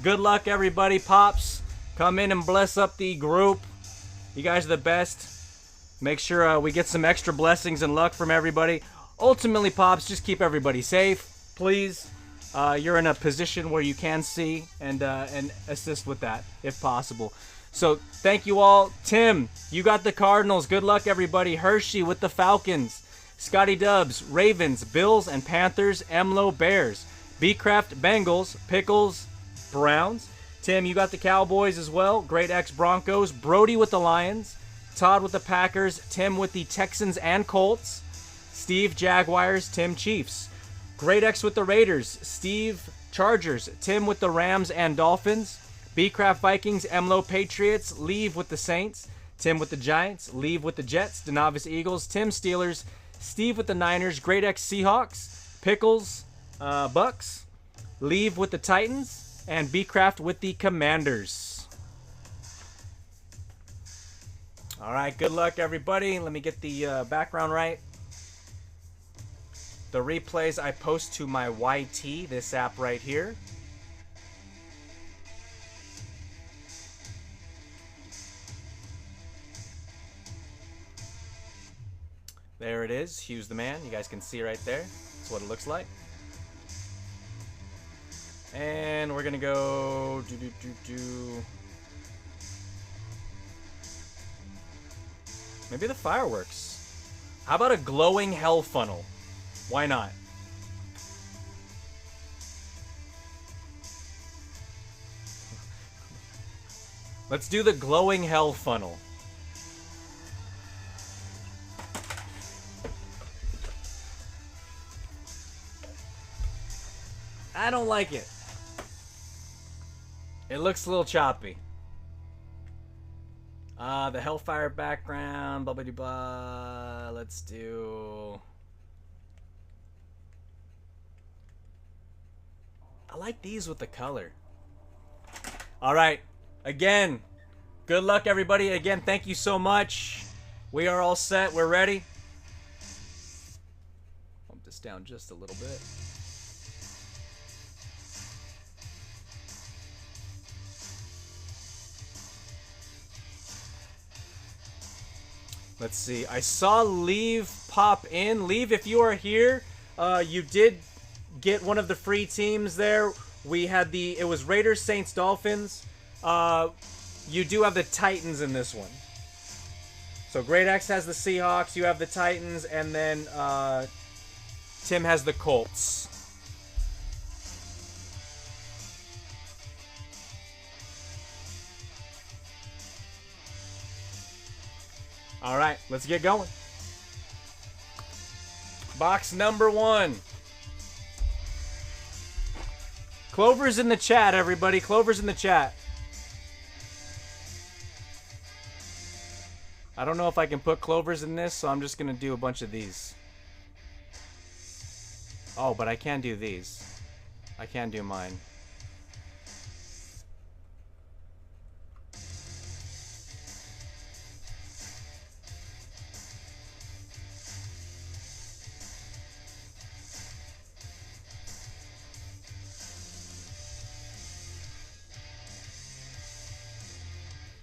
Good luck, everybody. Pops, come in and bless up the group. You guys are the best. Make sure we get some extra blessings and luck from everybody. Ultimately, Pops, just keep everybody safe, please. You're in a position where you can see and assist with that, if possible. So, thank you all. Tim, you got the Cardinals. Good luck, everybody. Hershey with the Falcons. Scotty Dubs, Ravens, Bills, and Panthers. Emlo, Bears. B-Craft, Bengals. Pickles, Browns. Tim, you got the Cowboys as well. Great X, Broncos. Brody with the Lions. Todd with the Packers. Tim with the Texans and Colts. Steve, Jaguars. Tim, Chiefs. Great X with the Raiders. Steve, Chargers. Tim with the Rams and Dolphins. B-Craft, Vikings. Emlo, Patriots. Leave with the Saints. Tim with the Giants. Leave with the Jets. Denovis, Eagles. Tim, Steelers. Steve with the Niners. Great X, Seahawks. Pickles, Bucks. Leave with the Titans. And B-Craft with the Commanders. All right, good luck, everybody. Let me get the background right. The replays I post to my YT, this app right here. There it is. Hugh's the man. You guys can see right there. That's what it looks like. And we're going to go... Maybe the fireworks. How about a glowing hell funnel? Why not? Let's do the glowing hell funnel. I don't like it. It looks a little choppy. The Hellfire background, blah blah blah. Let's do... I like these with the color. All right. Again, good luck, everybody. Again, thank you so much. We are all set. We're ready. Bump this down just a little bit. Let's see. I saw Leave pop in. Leave, if you are here, you did get one of the free teams there. We had it was Raiders, Saints, Dolphins. You do have the Titans in this one. So Great X has the Seahawks, you have the Titans, and then Tim has the Colts. All right, let's get going. Box number 1. Clover's in the chat, everybody. Clover's in the chat. I don't know if I can put Clover's in this, so I'm just going to do a bunch of these. Oh, but I can do these. I can do mine.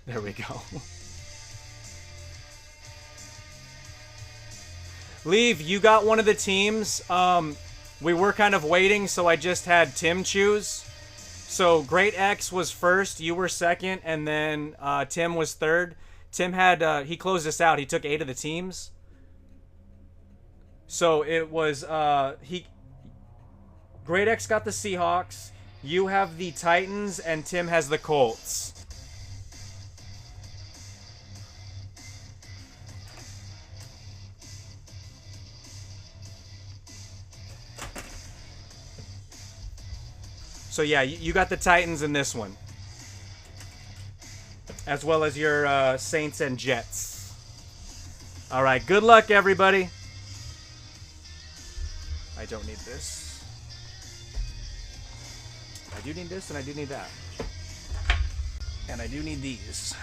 There we go. Leave, you got one of the teams. We were kind of waiting, so I just had Tim choose. So Great X was first, you were second, and then Tim was third. Tim had, he closed us out. He took 8 of the teams. So it was, Great X got the Seahawks, you have the Titans, and Tim has the Colts. So yeah, you got the Titans in this one. As well as your Saints and Jets. Alright, good luck, everybody. I don't need this. I do need this, and I do need that. And I do need these.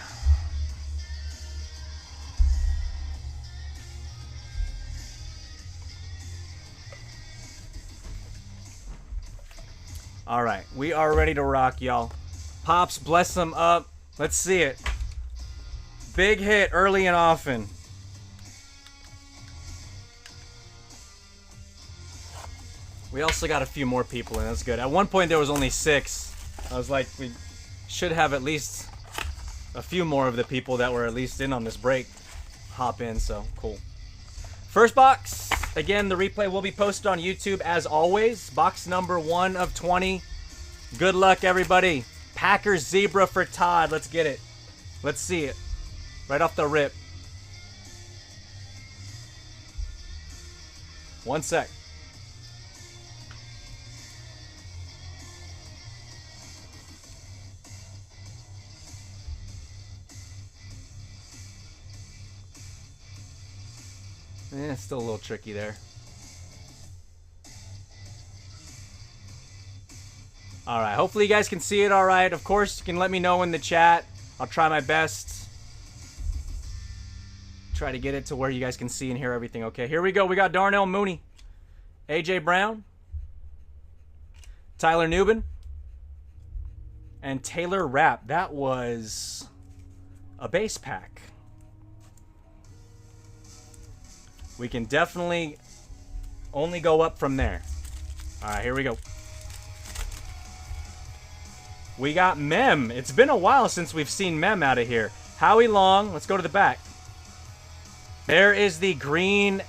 All right, we are ready to rock, y'all. Pops, bless them up. Let's see it. Big hit early and often. We also got a few more people in. That's good. At one point, there was only 6. I was like, we should have at least a few more of the people that were at least in on this break hop in, so cool. First box. Again, the replay will be posted on YouTube as always. Box number 1 of 20. Good luck, everybody. Packers Zebra for Todd. Let's get it. Let's see it. Right off the rip. 1 sec. Still a little tricky there. Alright, hopefully you guys can see it alright. Of course, you can let me know in the chat. I'll try my best. Try to get it to where you guys can see and hear everything. Okay, here we go. We got Darnell Mooney, A.J. Brown, Tyler Nubin, and Taylor Rapp. That was a base pack. We can definitely only go up from there. All right, here we go. We got Mem. It's been a while since we've seen Mem out of here. Howie Long. Let's go to the back. There is the green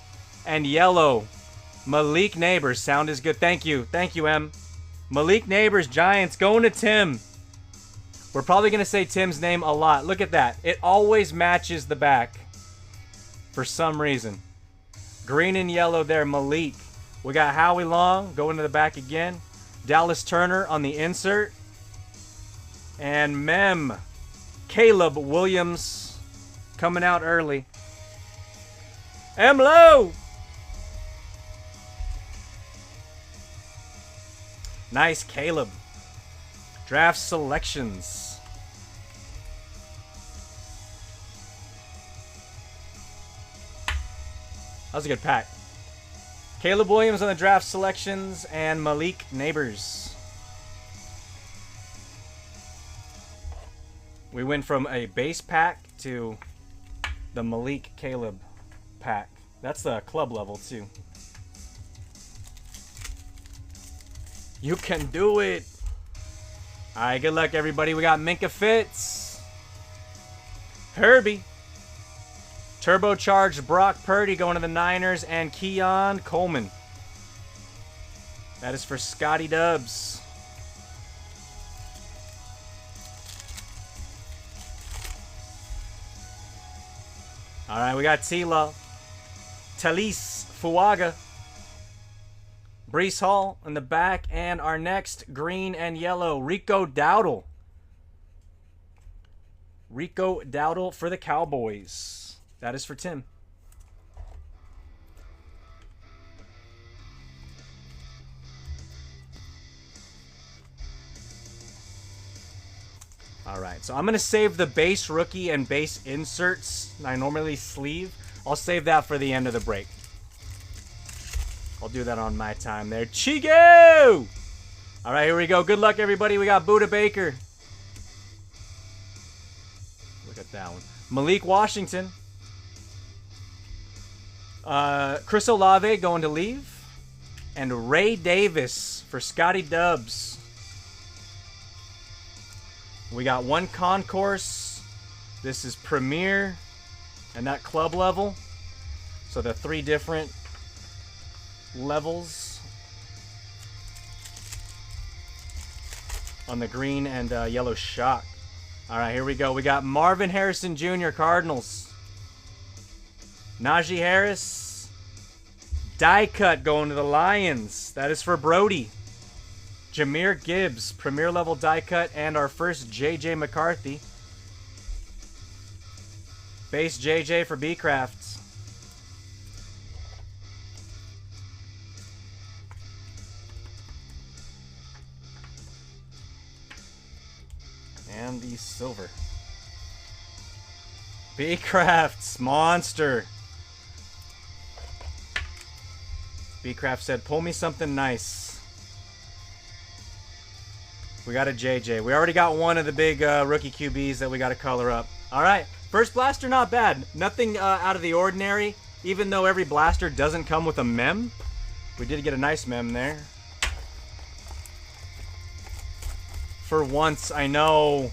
and yellow. Malik Neighbors. Sound is good. Thank you. Thank you, M. Malik Neighbors, Giants. Going to Tim. We're probably going to say Tim's name a lot. Look at that. It always matches the back for some reason. Green and yellow there, Malik. We got Howie Long going to the back again. Dallas Turner on the insert. And Mem. Caleb Williams coming out early. M-Lo. Nice, Caleb. Draft selections. That was a good pack. Caleb Williams on the draft selections and Malik Neighbors. We went from a base pack to the Malik Caleb pack. That's the club level too. You can do it. All right, good luck, everybody. We got Minka Fitz, Herbie, turbocharged Brock Purdy going to the Niners, and Keon Coleman. That is for Scotty Dubs. All right, we got Tila, Talise Fuaga, Brees Hall in the back, and our next green and yellow, Rico Dowdle. Rico Dowdle for the Cowboys. That is for Tim. All right, so I'm going to save the base rookie and base inserts I normally sleeve. I'll save that for the end of the break. I'll do that on my time there. Chigo! All right, here we go. Good luck, everybody. We got Buda Baker. Look at that one. Malik Washington. Chris Olave going to leave. And Ray Davis for Scotty Dubs. We got one concourse. This is Premier and not club level. So the 3 different levels on the green and yellow shock. All right, here we go. We got Marvin Harrison Jr., Cardinals. Najee Harris. Die cut going to the Lions. That is for Brody. Jahmyr Gibbs, Premier level die cut, and our first JJ McCarthy. Base JJ for B-Crafts. And the silver. B-Crafts, monster. B-Craft said, pull me something nice. We got a JJ. We already got one of the big rookie QBs that we got to color up. All right. First blaster, not bad. Nothing out of the ordinary. Even though every blaster doesn't come with a mem, we did get a nice mem there. For once, I know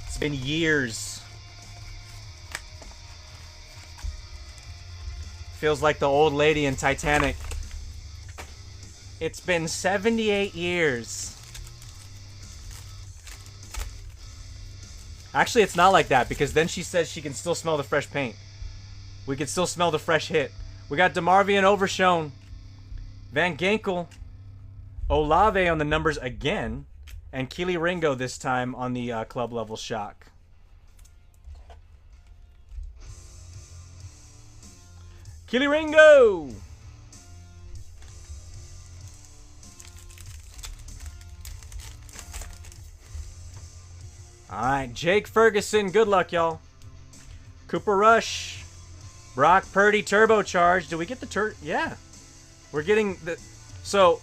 it's been years. Feels like the old lady in Titanic. It's been 78 years. Actually, it's not like that, because then she says she can still smell the fresh paint. We can still smell the fresh hit. We got DeMarvian Overshown, Van Ginkel, Olave on the numbers again, and Keely Ringo this time on the club level shock. Keely Ringo! Alright, Jake Ferguson, good luck, y'all. Cooper Rush. Brock Purdy turbocharged. Did we get the yeah. We're getting the... So,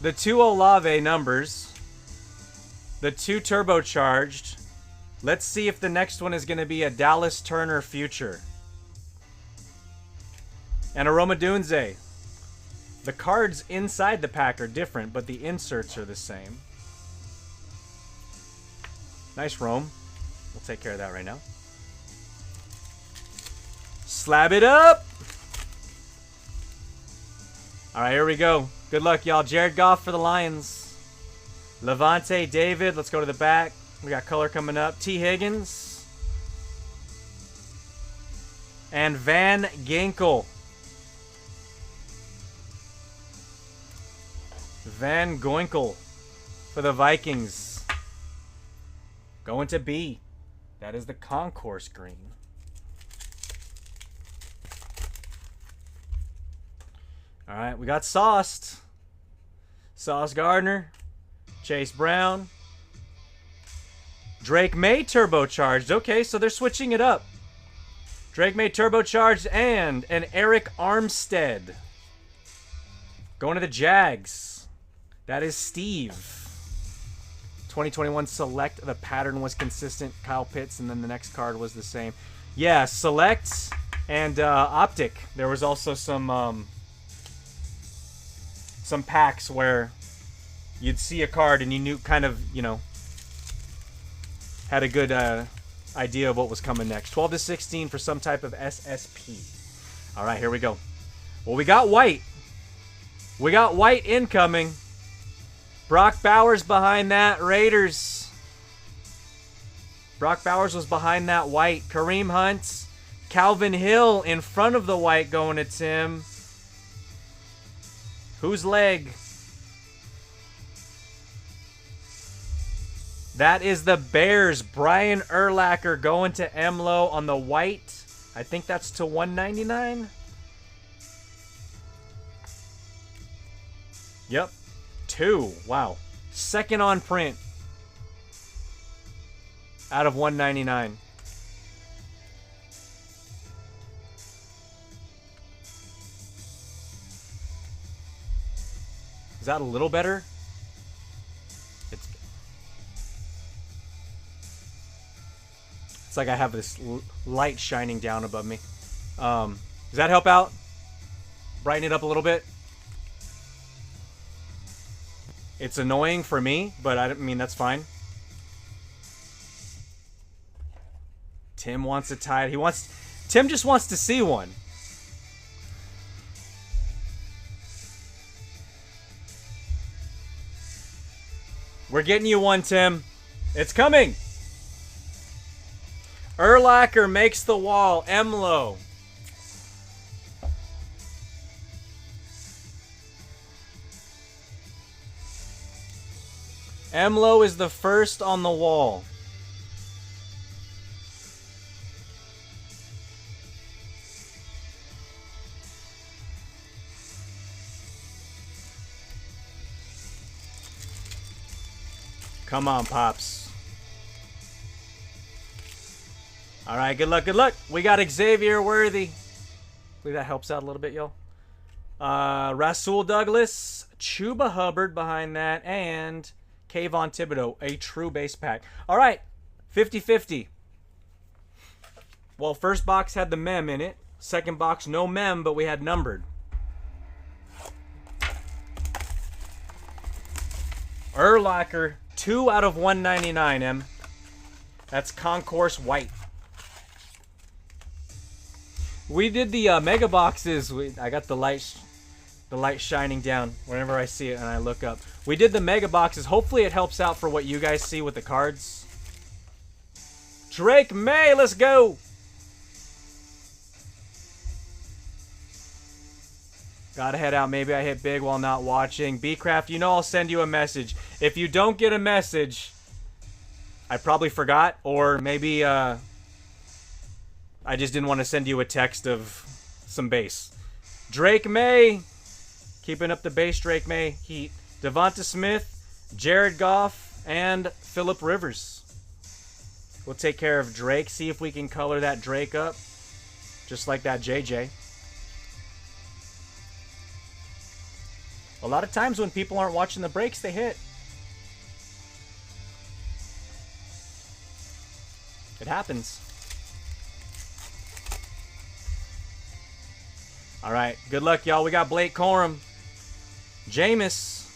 the 2 Olave numbers. The 2 turbocharged. Let's see if the next one is going to be a Dallas Turner future. And a Roma Dunze. The cards inside the pack are different, but the inserts are the same. Nice Rome. We'll take care of that right now. Slab it up! Alright, here we go. Good luck, y'all. Jared Goff for the Lions. Levante David. Let's go to the back. We got color coming up. T. Higgins. And Van Ginkel. Van Goinkel for the Vikings. Going to B. That is the concourse green. All right, we got Sauced. Sauce Gardner. Chase Brown. Drake May turbocharged. Okay, so they're switching it up. Drake May turbocharged and an Eric Armstead. Going to the Jags. That is Steve. 2021 Select, the pattern was consistent. Kyle Pitts, and then the next card was the same. Yeah, Select and Optic. There was also some packs where you'd see a card and you knew kind of, you know, had a good idea of what was coming next. 12 to 16 for some type of SSP. All right, here we go. Well, we got white. We got white incoming. Brock Bowers behind that. Raiders. Brock Bowers was behind that white. Kareem Hunt. Calvin Hill in front of the white going to Tim. Whose leg? That is the Bears. Brian Urlacher going to Emlo on the white. I think that's to 199. Yep. 2. Wow. Second on print. Out of 199. Is that a little better? It's like I have this light shining down above me. Does that help out? Brighten it up a little bit? It's annoying for me, but I mean, that's fine. Tim wants a tie. Tim just wants to see one. We're getting you one, Tim. It's coming. Urlacher makes the wall. Emlo. Emlo is the first on the wall. Come on, Pops. Alright, good luck, good luck. We got Xavier Worthy. Hopefully that helps out a little bit, y'all. Rasul Douglas, Chuba Hubbard behind that, and Kayvon Thibodeau, a true base pack. All right, 50-50. Well, first box had the mem in it. Second box, no mem, but we had numbered. Urlacher, 2 out of 199, M. That's Concourse White. We did the mega boxes. I got the light shining down whenever I see it and I look up. We did the mega boxes. Hopefully it helps out for what you guys see with the cards. Drake May, let's go. Gotta head out. Maybe I hit big while not watching. Bcraft, you know I'll send you a message. If you don't get a message, I probably forgot, or maybe I just didn't want to send you a text of some base. Drake May, keeping up the base. Drake May heat. Devonta Smith, Jared Goff, and Phillip Rivers. We'll take care of Drake. See if we can color that Drake up, just like that JJ. A lot of times when people aren't watching the breaks, they hit. It happens. All right, good luck, y'all. We got Blake Corum. Jameis.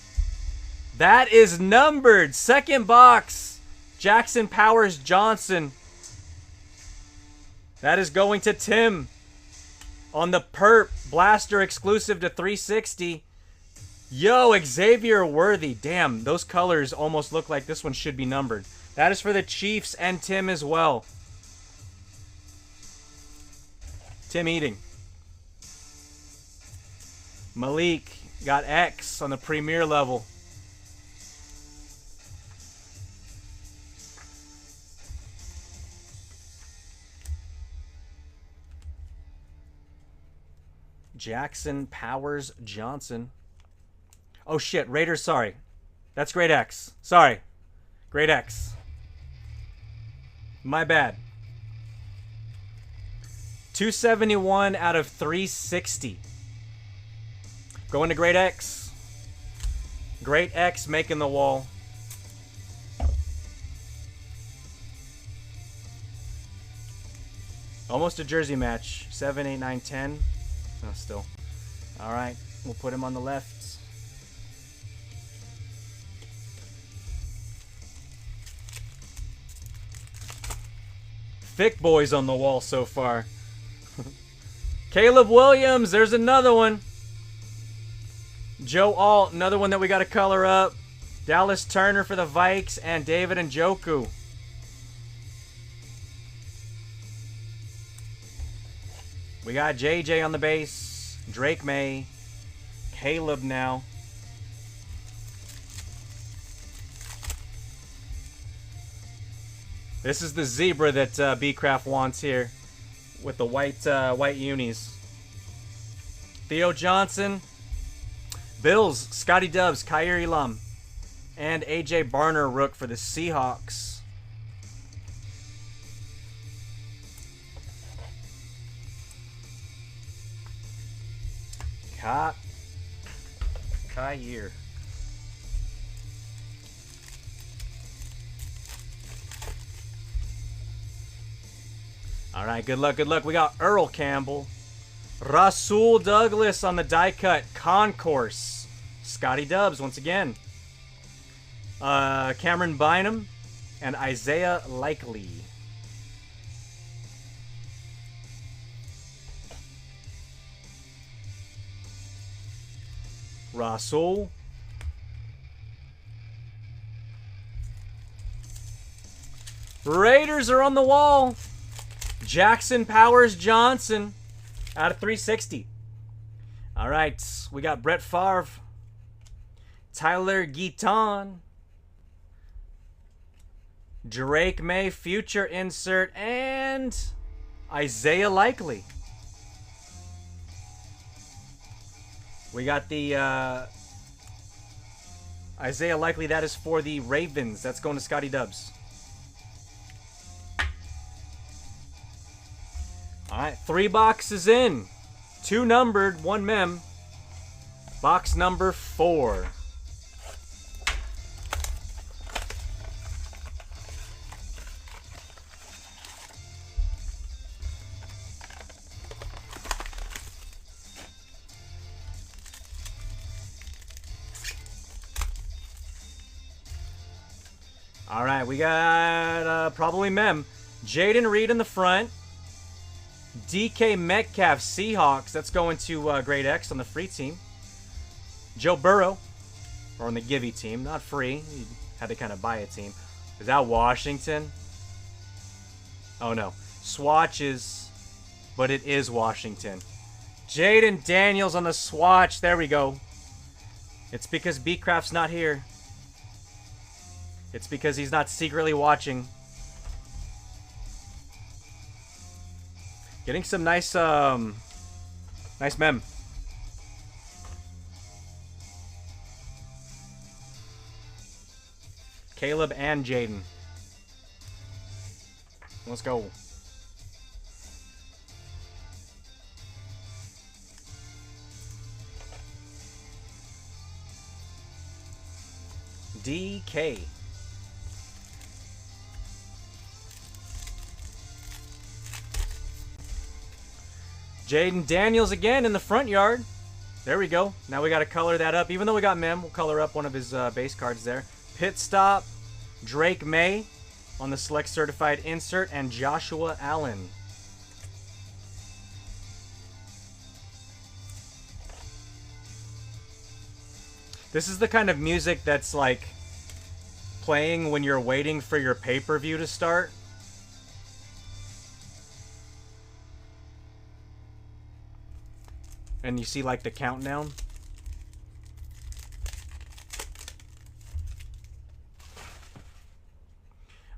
That is numbered. Second box. Jackson Powers Johnson. That is going to Tim. On the Perp. Blaster exclusive to 360. Yo, Xavier Worthy. Damn, those colors almost look like this one should be numbered. That is for the Chiefs and Tim as well. Tim eating. Malik got X on the Premier level. Jackson Powers Johnson. Oh shit, Raiders, sorry. That's grade X. Sorry. Grade X. My bad. 271 out of 360. Going to grade X. Great X making the wall. Almost a jersey match. 7, 8, 9, 10. No, still. All right. We'll put him on the left. Thick boys on the wall so far. Caleb Williams, there's another one. Joe Alt, another one that we got to color up. Dallas Turner for the Vikes, and David Njoku. We got JJ on the base, Drake May, Caleb now. This is the zebra that Bcraft wants here, with the white unis. Theo Johnson, Bills, Scotty Dubs, Khair Elam, and AJ Barner Rook for the Seahawks. Khair. All right, good luck, good luck. We got Earl Campbell. Rasul Douglas on the die cut. Concourse. Scotty Dubs once again. Cameron Bynum and Isaiah Likely. Rasul. Raiders are on the wall. Jackson Powers Johnson out of 360. All right, we got Brett Favre, Tyler Guiton, Drake May future insert, and Isaiah Likely. We got the Isaiah Likely. That is for the Ravens. That's going to Scotty Dubs. All right, 3 boxes in. 2 numbered, 1 mem. Box number 4. All right, we got probably Mem. Jaden Reed in the front. DK Metcalf, Seahawks. That's going to Grade X on the free team. Joe Burrow, or on the Givey team, not free. You had to kind of buy a team. Is that Washington? Oh no, swatches, but it is Washington. Jaden Daniels on the swatch. There we go. It's because Beatcraft's not here. It's because he's not secretly watching. Getting some nice, nice mem. Caleb and Jaden. Let's go. DK. Jaden Daniels again in the front yard. There we go. Now we got to color that up. Even though we got Mem, we'll color up one of his base cards there. Pit Stop, Drake May on the Select Certified insert, and Joshua Allen. This is the kind of music that's like playing when you're waiting for your pay-per-view to start. And you see like the countdown.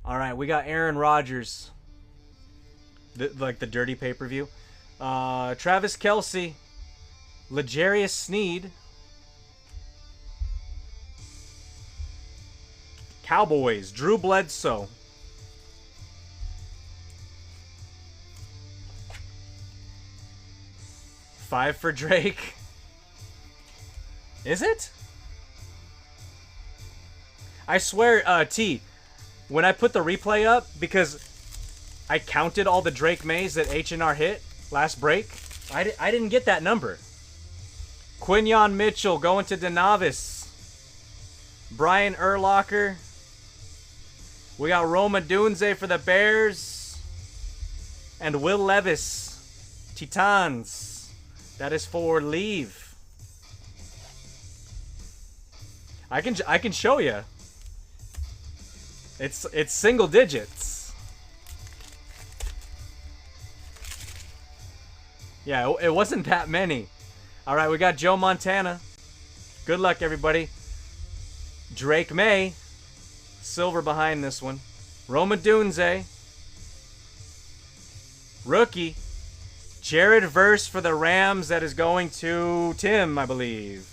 All right, we got Aaron Rodgers, like the dirty pay-per-view. Travis Kelce, L'Jarius Sneed, Cowboys, Drew Bledsoe. $5 for Drake. Is it? I swear, T, when I put the replay up, because I counted all the Drake Mays that H&R hit last break, I didn't get that number. Quinyon Mitchell going to Denavis. Brian Urlacher. We got Roma Dunze for the Bears. And Will Levis, Titans. That is for Leave. I can show you. It's single digits. Yeah, it wasn't that many. All right, we got Joe Montana. Good luck, everybody. Drake May, silver behind this one. Roma Dunze, rookie. Jared Verse for the Rams. That is going to Tim, I believe.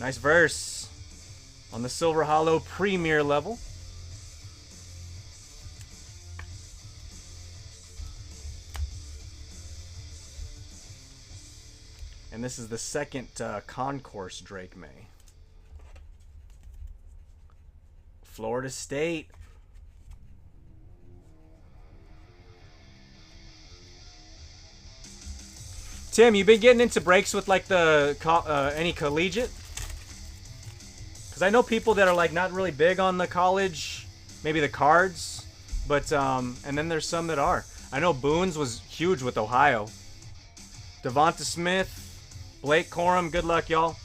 Nice Verse on the Silver Hollow Premier level. And this is the second Concourse Drake May. Florida State. Tim, you been getting into breaks with like the any collegiate? Because I know people that are like not really big on the college, maybe the cards, but and then there's some that are. I know Boone's was huge with Ohio. Devonta Smith, Blake Corum, good luck, y'all.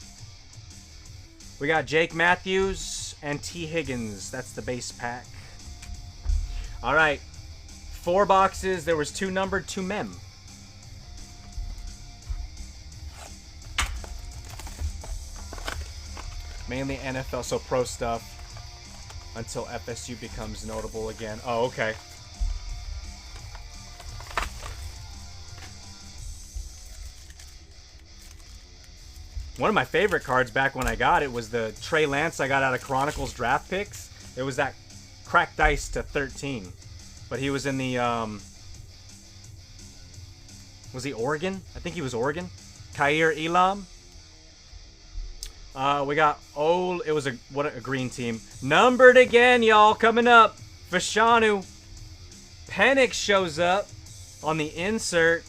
We got Jake Matthews and T. Higgins. That's the base pack. All right, 4 boxes. There was 2 numbered, 2 mem. Mainly NFL, so pro stuff until FSU becomes notable again. Oh, okay. One of my favorite cards back when I got it was the Trey Lance I got out of Chronicles draft picks. It was that cracked dice to 13. But he was in the, was he Oregon? I think he was Oregon. Kair Elam. We got it was what a green team. Numbered again, y'all. Coming up, Fashanu. Penix shows up on the insert.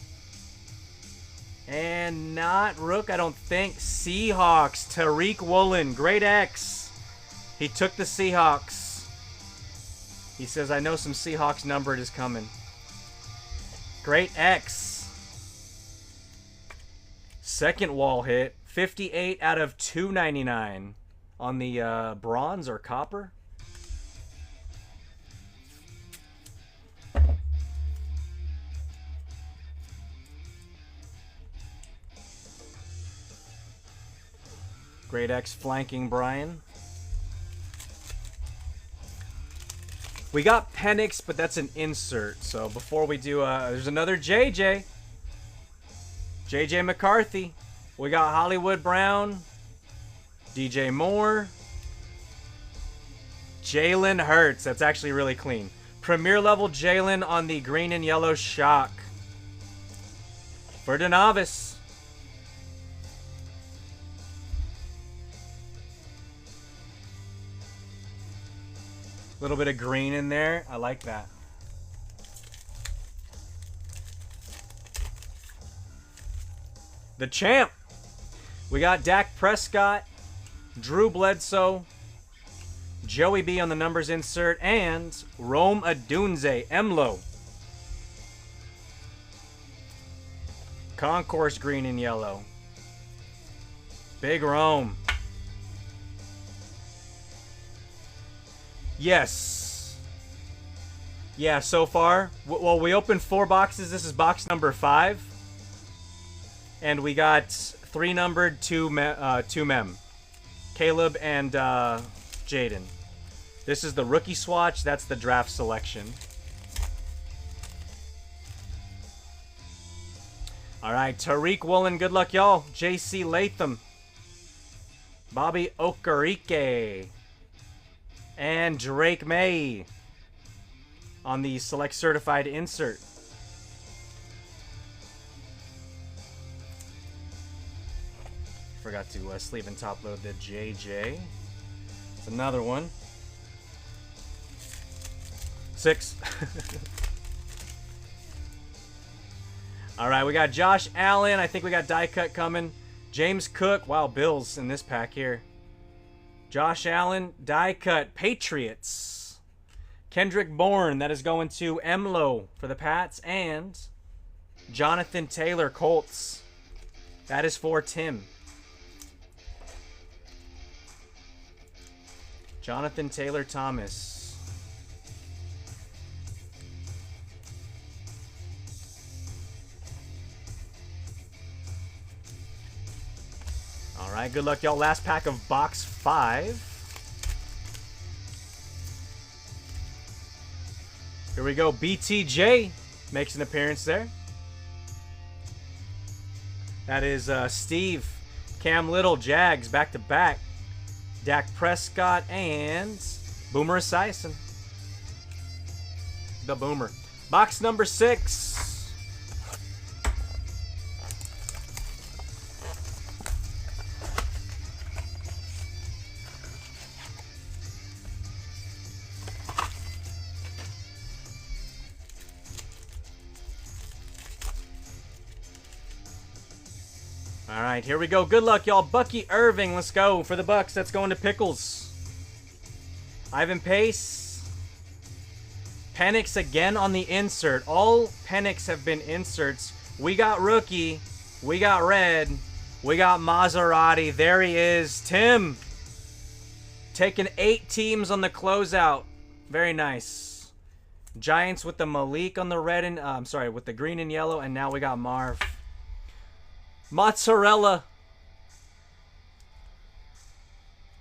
And not Rook, I don't think. Seahawks. Tariq Woolen. Great X. He took the Seahawks. He says, I know some Seahawks numbered is coming. Great X. Second wall hit. 58 out of 299 on the bronze or copper. Great X flanking Brian. We got Penix, but that's an insert. So before we do, there's another JJ. JJ McCarthy. We got Hollywood Brown. DJ Moore. Jalen Hurts. That's actually really clean. Premier level Jalen on the green and yellow shock. For Denovis. Little bit of green in there. I like that. The champ. We got Dak Prescott, Drew Bledsoe, Joey B on the numbers insert, and Rome Odunze, Emlo. Concourse green and yellow. Big Rome. Yes. Yeah, so far. Well, we opened 4 boxes. This is box number 5. And we got 3 numbered, 2 mem. Caleb and Jaden. This is the rookie swatch. That's the draft selection. All right, Tariq Woolen. Good luck, y'all. JC Latham. Bobby Okereke. And Drake May on the select certified insert. Forgot to sleeve and top load the JJ. It's another one. 6. All right, we got Josh Allen. I think we got die cut coming. James Cook. Wow, Bills in this pack here. Josh Allen, die cut, Patriots. Kendrick Bourne, that is going to Emlo for the Pats. And Jonathan Taylor, Colts. That is for Tim. Jonathan Taylor Thomas. All right, good luck, y'all. Last pack of box 5. Here we go. BTJ makes an appearance there. That is Steve. Cam Little, Jags, back-to-back. Dak Prescott and Boomer Esiason. The Boomer. Box number 6. All right, here we go. Good luck, y'all. Bucky Irving, let's go. For the Bucks, that's going to Pickles. Ivan Pace. Penix again on the insert. All Penix have been inserts. We got rookie. We got red. We got Maserati. There he is. Tim. Taking 8 teams on the closeout. Very nice. Giants with the Malik on the red and, with the green and yellow. And now we got Marv. Mozzarella.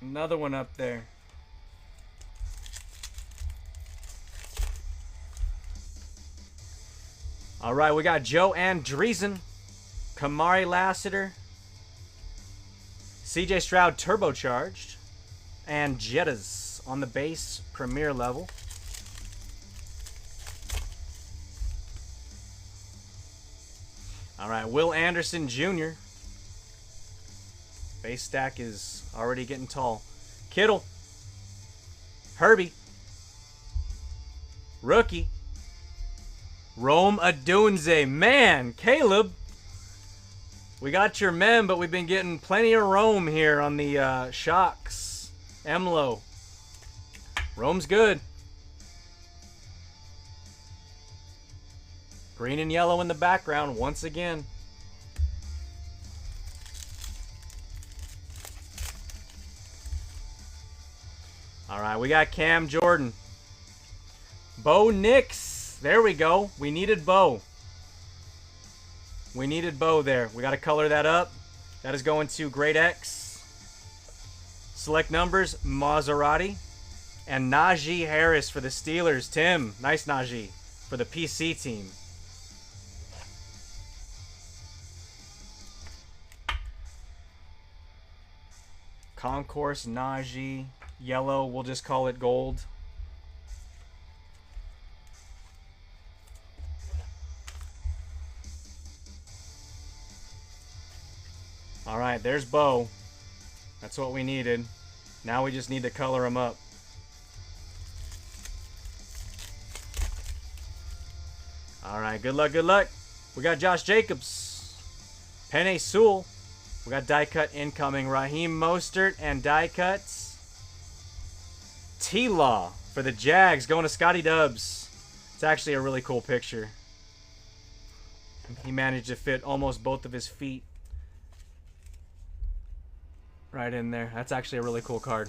Another one up there. All right, we got Joe Andreessen, Kamari Lassiter, CJ Stroud turbocharged, and Jettas on the base premier level. All right, Will Anderson Jr., Base stack is already getting tall. Kittle. Herbie. Rookie. Rome Odunze. Man, Caleb. We got your mem, but we've been getting plenty of Rome here on the Shocks. Emlo. Rome's good. Green and yellow in the background once again. All right, we got Cam Jordan. Bo Nix. There we go. We needed Bo. We needed Bo there. We got to color that up. That is going to Grade X. Select numbers, Maserati. And Najee Harris for the Steelers. Tim, nice Najee for the PC team. Concourse, Najee, yellow, we'll just call it gold. All right, there's Bo. That's what we needed. Now we just need to color him up. All right, good luck, good luck. We got Josh Jacobs. Penei Sewell. We got die cut incoming. Raheem Mostert and die cuts. T-Law for the Jags going to Scotty Dubs. It's actually a really cool picture. He managed to fit almost both of his feet right in there. That's actually a really cool card.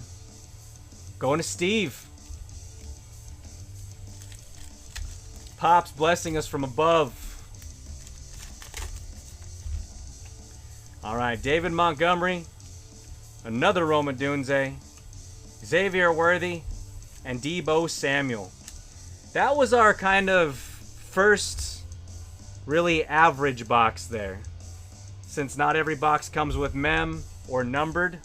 Going to Steve. Pops blessing us from above. All right, David Montgomery, another Rome Odunze, Xavier Worthy, and Deebo Samuel. That was our kind of first really average box there. Since not every box comes with mem or numbered.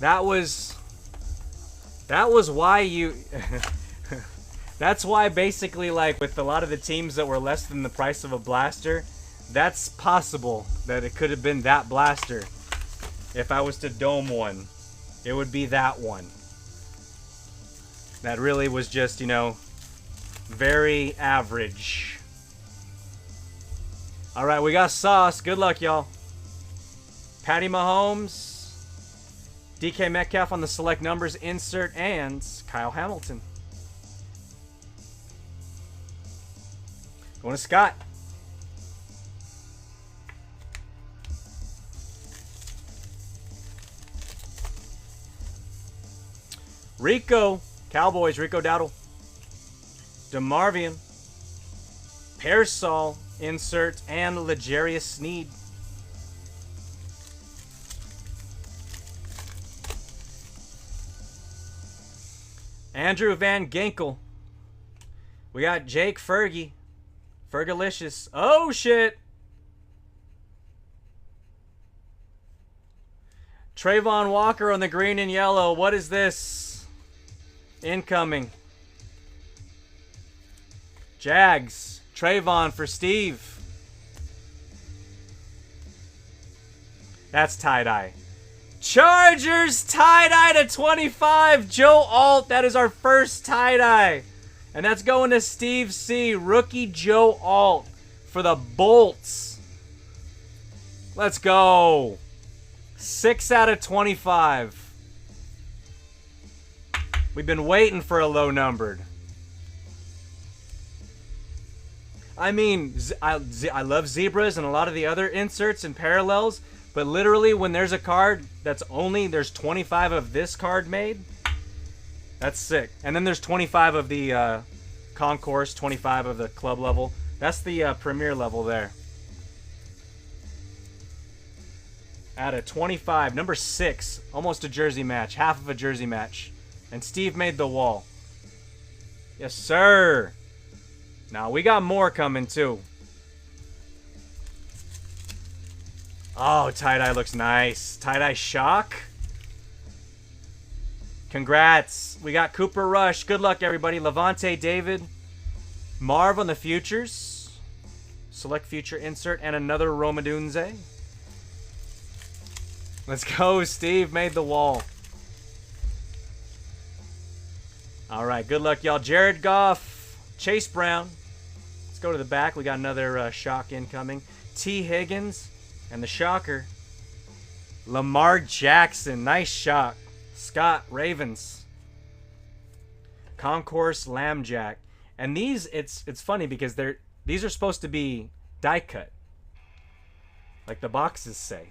That was why you... That's why basically, like, with a lot of the teams that were less than the price of a blaster, that's possible that it could have been that blaster. If I was to dome one, it would be that one. That really was just, you know, very average. All right, we got Sauce. Good luck, y'all. Patty Mahomes, DK Metcalf on the select numbers insert, and Kyle Hamilton. Going to Scott. Rico, Cowboys, Rico Dowdle. DeMarvian, Pearsall, insert, and L'Jarius Sneed. Andrew Van Ginkel. We got Jake Fergie. Fergalicious. Oh, shit. Trayvon Walker on the green and yellow. What is this? Incoming. Jags. Trayvon for Steve. That's tie-dye. Chargers tie-dye to 25. Joe Alt. That is our first tie-dye. And that's going to Steve C. Rookie Joe Alt for the Bolts. Let's go. 6 out of 25. We've been waiting for a low numbered. I mean, I love zebras and a lot of the other inserts and parallels, but literally when there's a card that's only, there's 25 of this card made, that's sick. And then there's 25 of the concourse, 25 of the club level. That's the premier level there. At a 25, number 6, almost a jersey match, half of a jersey match. And Steve made the wall. Yes, sir. Now, we got more coming, too. Oh, tie-dye looks nice. Tie-dye shock. Congrats. We got Cooper Rush. Good luck, everybody. Levante David. Marv on the futures. Select future insert. And another Rome Odunze. Let's go. Steve made the wall. All right. Good luck, y'all. Jared Goff. Chase Brown. Let's go to the back. We got another shock incoming. T. Higgins. And the shocker. Lamar Jackson. Nice shock. Scott Ravens. Concourse Lambjack. And these, it's funny because these are supposed to be die cut. Like the boxes say.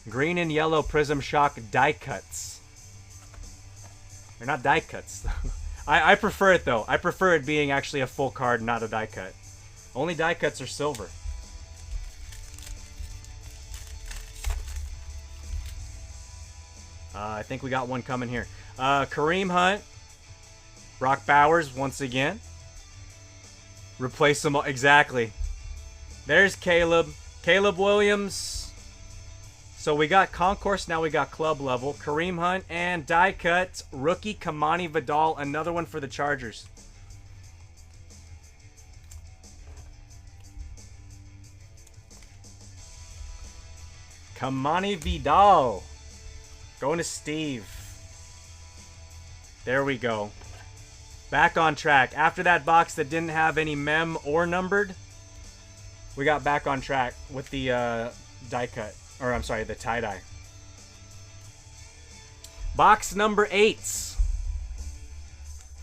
Green and yellow Prism Shock die cuts. They're not die cuts. I prefer it though. I prefer it being actually a full card, not a die cut. Only die cuts are silver. I think we got one coming here. Kareem Hunt. Brock Bowers once again. Replace them all. Exactly. There's Caleb. Caleb Williams. So we got Concourse, now we got club level. Kareem Hunt and die cut rookie Kamani Vidal. Another one for the Chargers. Kamani Vidal. Going to Steve. There we go. Back on track. After that box that didn't have any mem or numbered, we got back on track with the die cut. Or, I'm sorry, the tie-dye. Box number 8.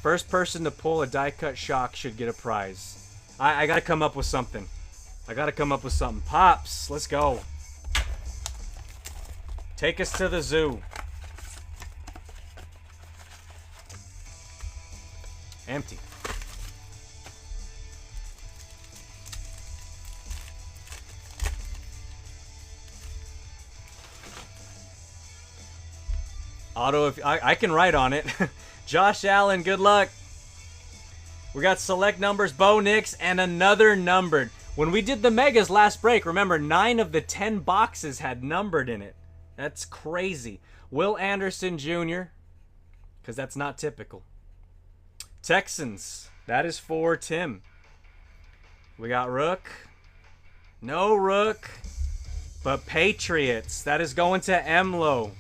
First person to pull a die-cut shock should get a prize. I gotta come up with something. Pops, let's go. Take us to the zoo. Empty. Auto, if I can write on it. Josh Allen, good luck. We got select numbers, Bo Nix, and another numbered. When we did the Megas last break, remember 9 of the 10 boxes had numbered in it. That's crazy. Will Anderson Jr., because that's not typical. Texans, that is for Tim. We got Rook. No Rook, but Patriots. That is going to Emlo.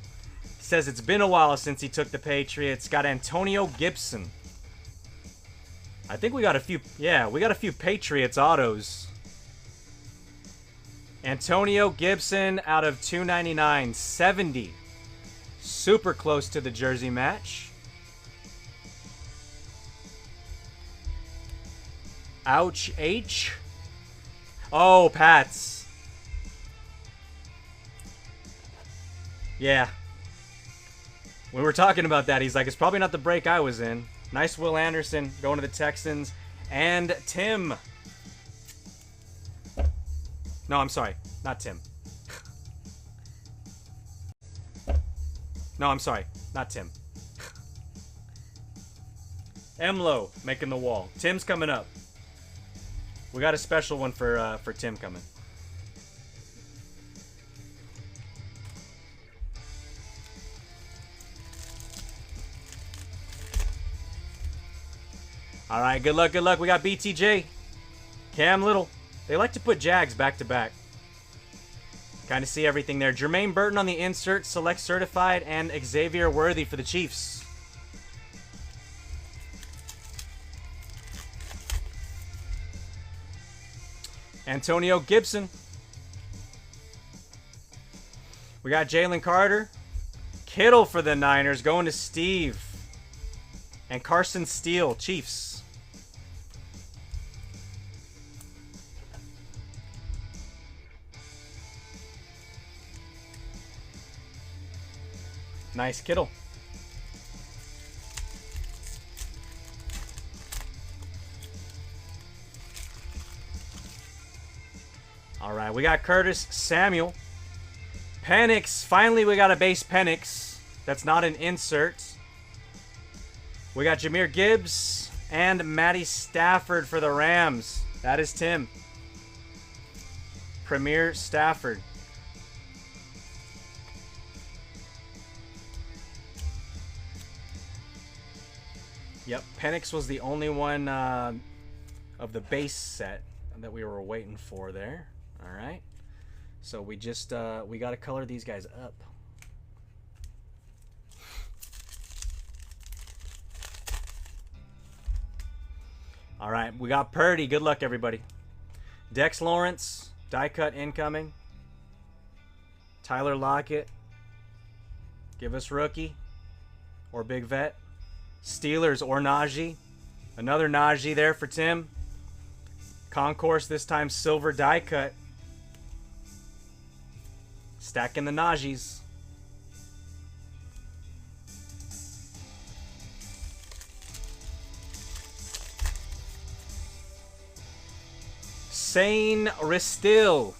Says it's been a while since he took the Patriots. Got Antonio Gibson. I think we got a few. Yeah, we got a few Patriots autos. Antonio Gibson out of 299, 70. Super close to the jersey match. Ouch H. Oh, Pats. Yeah. We were talking about that. He's like, it's probably not the break I was in. Nice Will Anderson going to the Texans. And Tim. No, I'm sorry. Not Tim. No, I'm sorry. Not Tim. Emlo making the wall. Tim's coming up. We got a special one for Tim coming. All right, good luck, good luck. We got BTJ, Cam Little. They like to put Jags back to back. Kind of see everything there. Jermaine Burton on the insert, select certified, and Xavier Worthy for the Chiefs. Antonio Gibson. We got Jalen Carter. Kittle for the Niners, going to Steve. And Carson Steele, Chiefs. Nice Kittle. All right, we got Curtis Samuel. Penix. Finally, we got a base Penix. That's not an insert. We got Jahmyr Gibbs and Matty Stafford for the Rams. That is Tim. Premier Stafford. Yep, Penix was the only one of the base set that we were waiting for there. All right. So we just we got to color these guys up. All right, we got Purdy. Good luck, everybody. Dex Lawrence, die cut incoming. Tyler Lockett. Give us rookie or big vet. Steelers or Najee. Another Najee there for Tim. Concourse, this time silver die cut. Stacking the Najees. Sane Ristil.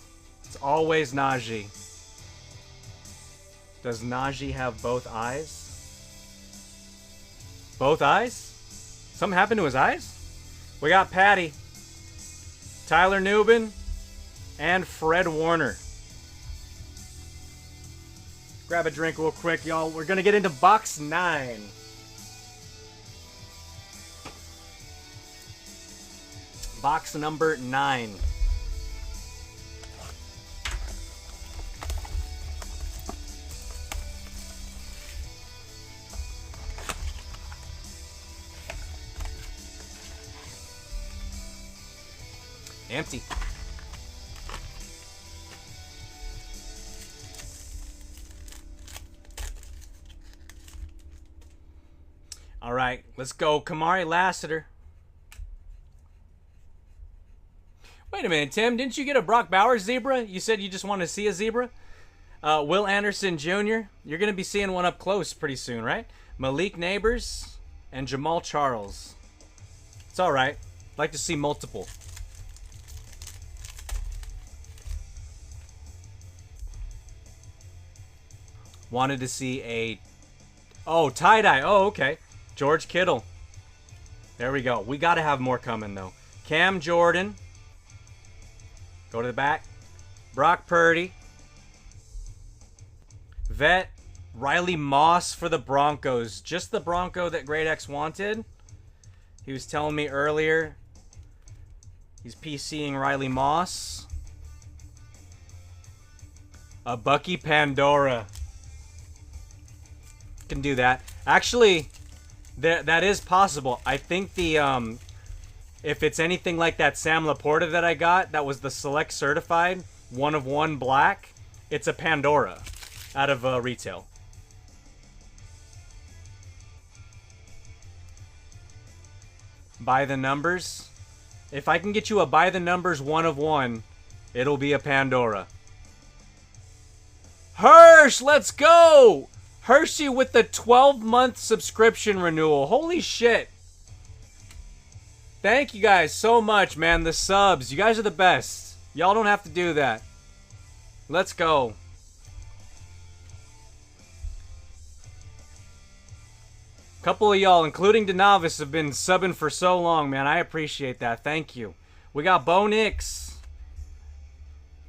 It's always Najee. Does Najee have both eyes? Both eyes? Something happened to his eyes? We got Patty, Tyler Nubin, and Fred Warner. Grab a drink real quick, y'all. We're going to get into box 9. Box number 9. Empty. All right, let's go. Kamari Lassiter. Wait a minute, Tim. Didn't you get a Brock Bowers zebra? You said you just want to see a zebra? Will Anderson Jr. You're going to be seeing one up close pretty soon, right? Malik Neighbors and Jamal Charles. It's all right. I'd like to see multiple. Wanted to see a... Oh, tie-dye. Oh, okay. George Kittle. There we go. We got to have more coming, though. Cam Jordan. Go to the back. Brock Purdy. Vet. Riley Moss for the Broncos. Just the Bronco that Great X wanted. He was telling me earlier. He's PCing Riley Moss. A Bucky Pandora. Can do that. Actually, that is possible. I think the if it's anything like that Sam Laporta that I got, that was the select certified 1 of 1 black, it's a Pandora out of retail. By the numbers. If I can get you a by the numbers 1 of 1, it'll be a Pandora. Hirsch, let's go! Hershey with the 12-month subscription renewal. Holy shit. Thank you guys so much, man. The subs. You guys are the best. Y'all don't have to do that. Let's go. Couple of y'all, including DeNavis, have been subbing for so long, man. I appreciate that. Thank you. We got Bo Nix,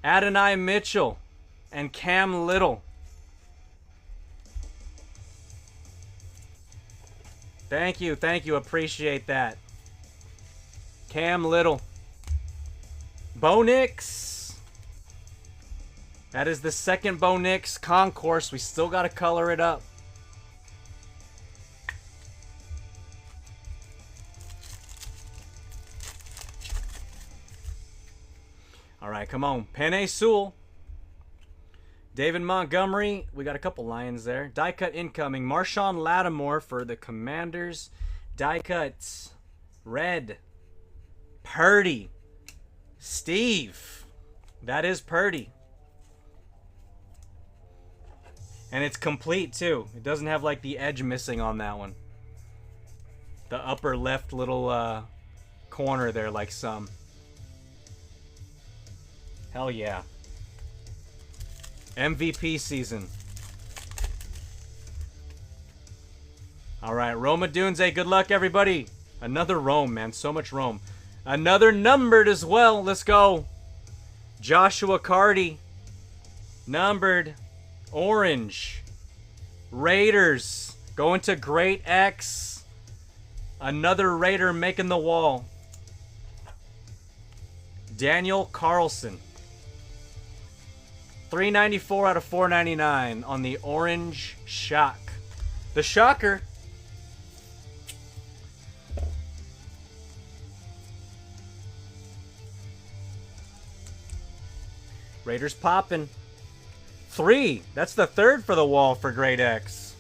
Adonai Mitchell, and Cam Little. Thank you, appreciate that. Cam Little. Bo Nix. That is the second Bo Nix concourse. We still got to color it up. All right, come on. Penei Sewell. David Montgomery. We got a couple Lions there. Die cut incoming. Marshawn Lattimore for the Commanders. Die cuts. Red. Purdy. Steve. That is Purdy. And it's complete too. It doesn't have like the edge missing on that one. The upper left little corner there like some. Hell yeah. MVP season. All right, Roma Dunze. Good luck, everybody. Another Rome, man. So much Rome. Another numbered as well. Let's go. Joshua Cardi. Numbered. Orange. Raiders. Going to Great X. Another Raider making the wall. Daniel Carlson. 394 out of 499 on the Orange Shock. The Shocker. Raiders popping. 3. That's the 3rd for the wall for Great X.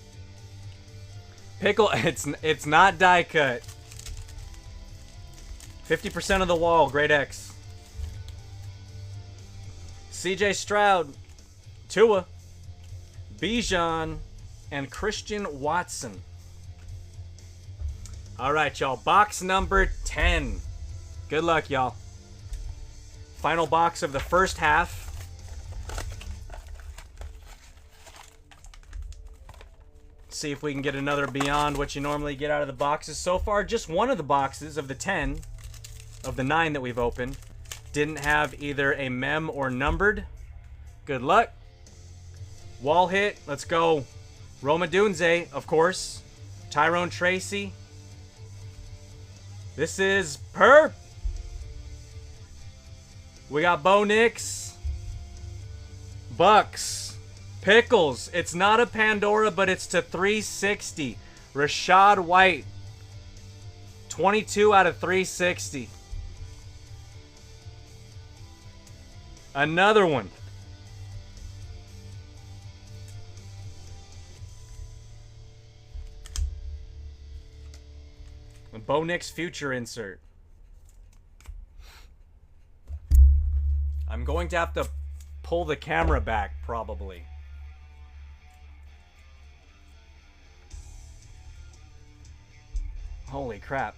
Pickle, it's not die cut. 50% of the wall, Great X. CJ Stroud, Tua, Bijan, and Christian Watson. All right, y'all. Box number 10. Good luck, y'all. Final box of the first half. See if we can get another beyond what you normally get out of the boxes. So far, just one of the boxes of the 10, of the 9 that we've opened, didn't have either a mem or numbered. Good luck. Wall hit. Let's go. Roma Dunze, of course. Tyrone Tracy. This is Perp. We got Bo Nix. Bucks. Pickles. It's not a Pandora, but it's to 360. Rashad White. 22 out of 360. Another one. A Bo Nix future insert. I'm going to have to pull the camera back, probably. Holy crap.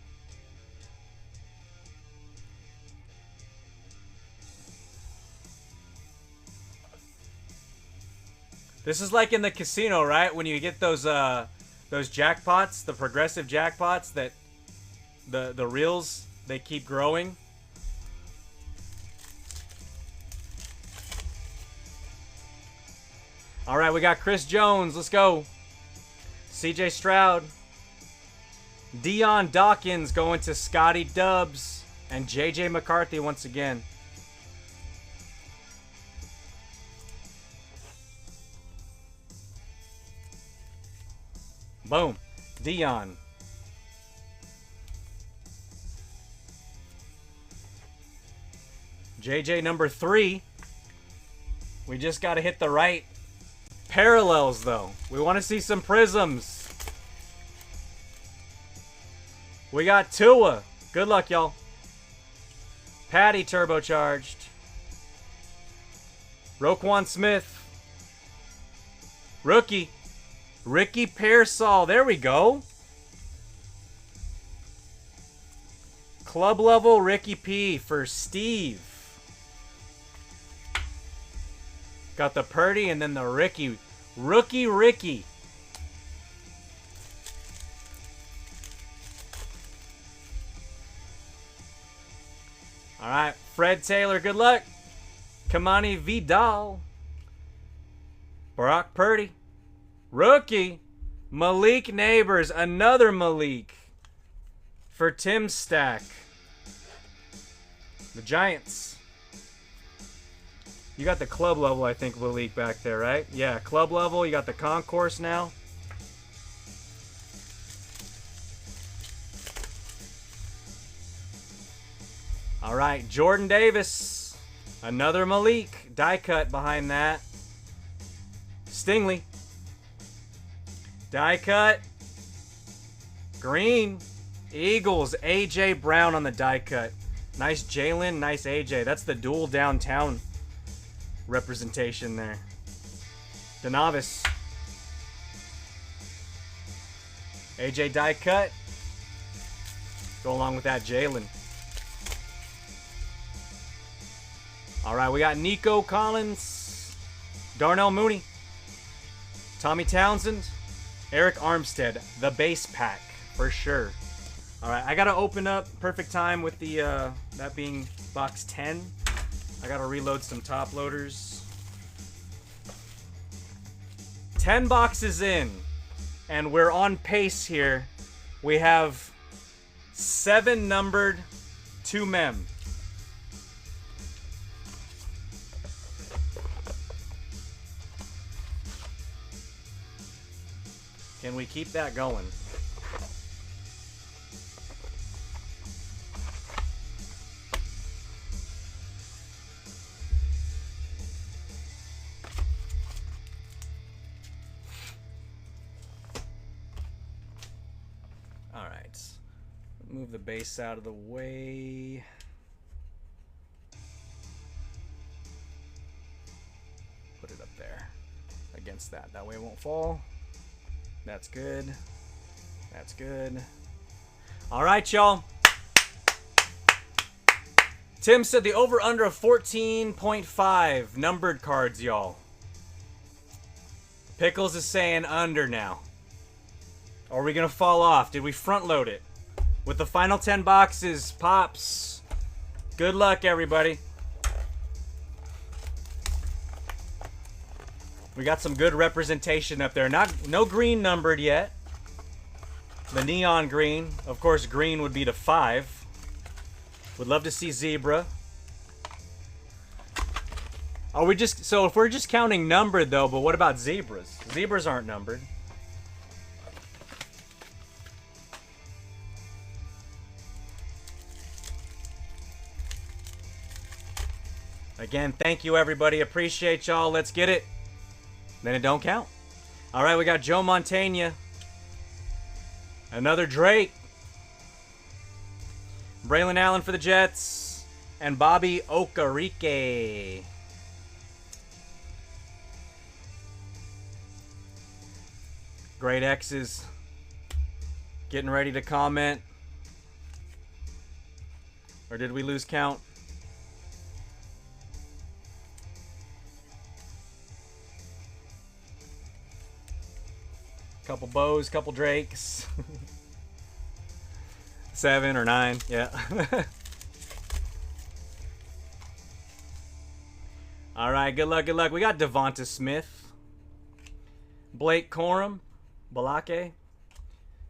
This is like in the casino, right? When you get those jackpots, the progressive jackpots that the reels, they keep growing. All right, we got Chris Jones. Let's go. CJ Stroud. Deion Dawkins going to Scotty Dubs. And JJ McCarthy once again. Boom. Deion. JJ number 3. We just got to hit the right parallels, though. We want to see some prisms. We got Tua. Good luck, y'all. Patty turbocharged. Roquan Smith. Rookie. Ricky Pearsall. There we go. Club level Ricky P for Steve. Got the Purdy and then the Ricky. Rookie Ricky. All right, Fred Taylor, good luck. Kamani Vidal. Brock Purdy. Rookie. Malik Neighbors, another Malik. For Tim Stack. The Giants. You got the club level, I think, Malik, back there, right? Yeah, club level. You got the concourse now. All right, Jordan Davis. Another Malik. Die cut behind that. Stingley. Die cut. Green. Eagles. A.J. Brown on the die cut. Nice Jalen, nice A.J. That's the dual downtown representation there. DeNavis. A.J. die cut. Go along with that Jalen. All right, we got Nico Collins, Darnell Mooney, Tommy Townsend, Eric Armstead, the base pack for sure. All right, I gotta open up perfect time with the that being box 10. I gotta reload some top loaders. 10 boxes in, and we're on pace here. We have 7 numbered, 2 mem. Can we keep that going? All right. Move the base out of the way. Put it up there against that. That way it won't fall. That's good. That's good. All right, y'all. Tim said the over-under of 14.5 numbered cards, y'all. Pickles is saying under now. Are we going to fall off? Did we front load it? With the final 10 boxes, Pops. Good luck, everybody. We got some good representation up there. No green numbered yet. The neon green. Of course, green would be to 5. Would love to see zebra. Are we just... So if we're just counting numbered, though, but what about zebras? Zebras aren't numbered. Again, thank you, everybody. Appreciate y'all. Let's get it. Then it don't count. All right, we got Joe Montana. Another Drake. Braylon Allen for the Jets. And Bobby Okereke. Great X's. Getting ready to comment. Or did we lose count? Couple Bows, couple Drakes. 7 or 9, yeah. All right, good luck, good luck. We got Devonta Smith, Blake Corum, Balake,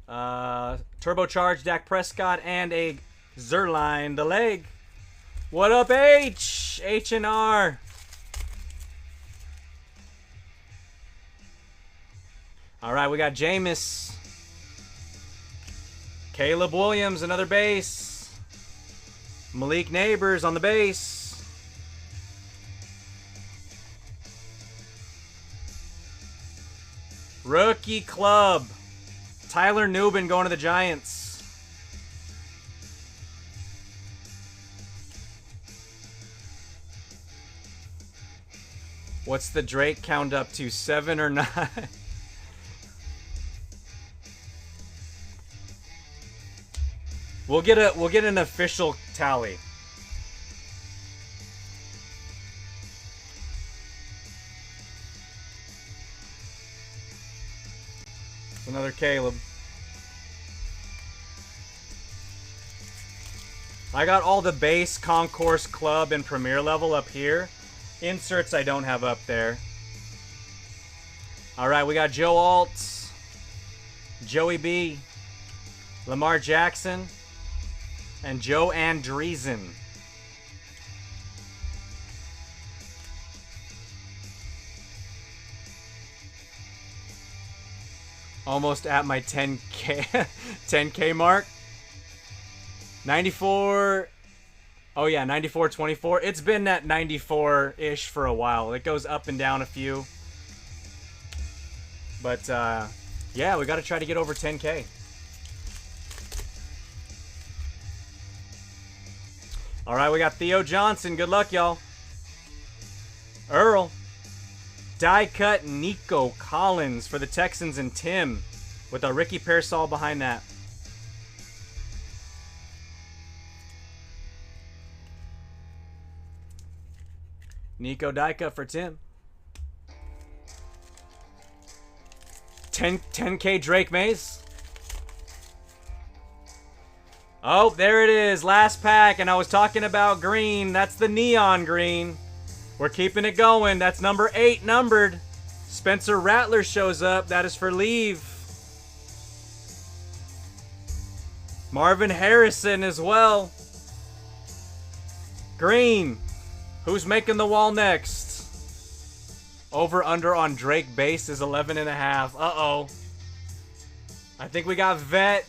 turbocharged Dak Prescott, and a Zerline the leg. What up, H? H&R. All right, we got Jameis. Caleb Williams, another base. Malik Neighbors on the base. Rookie club. Tyler Nubin going to the Giants. What's the Drake count up to? 7 or 9? We'll get an official tally. Another Caleb. I got all the base, concourse, club, and premier level up here. Inserts I don't have up there. All right, we got Joe Alt, Joey B, Lamar Jackson, and Joe Andreessen. Almost at my 10K 10K mark. 94. Oh yeah, 94.24. It's been at 94-ish for a while. It goes up and down a few. But yeah, we got to try to get over 10K. All right, we got Theo Johnson. Good luck, y'all. Earl. Die cut Nico Collins for the Texans and Tim with a Ricky Pearsall behind that. Nico die cut for Tim. 10K Drake Mays. Oh, there it is. Last pack. And I was talking about green. That's the neon green. We're keeping it going. That's number 8 numbered. Spencer Rattler shows up. That is for leave. Marvin Harrison as well. Green. Who's making the wall next? Over under on Drake base is 11.5. Uh-oh. I think we got Vet.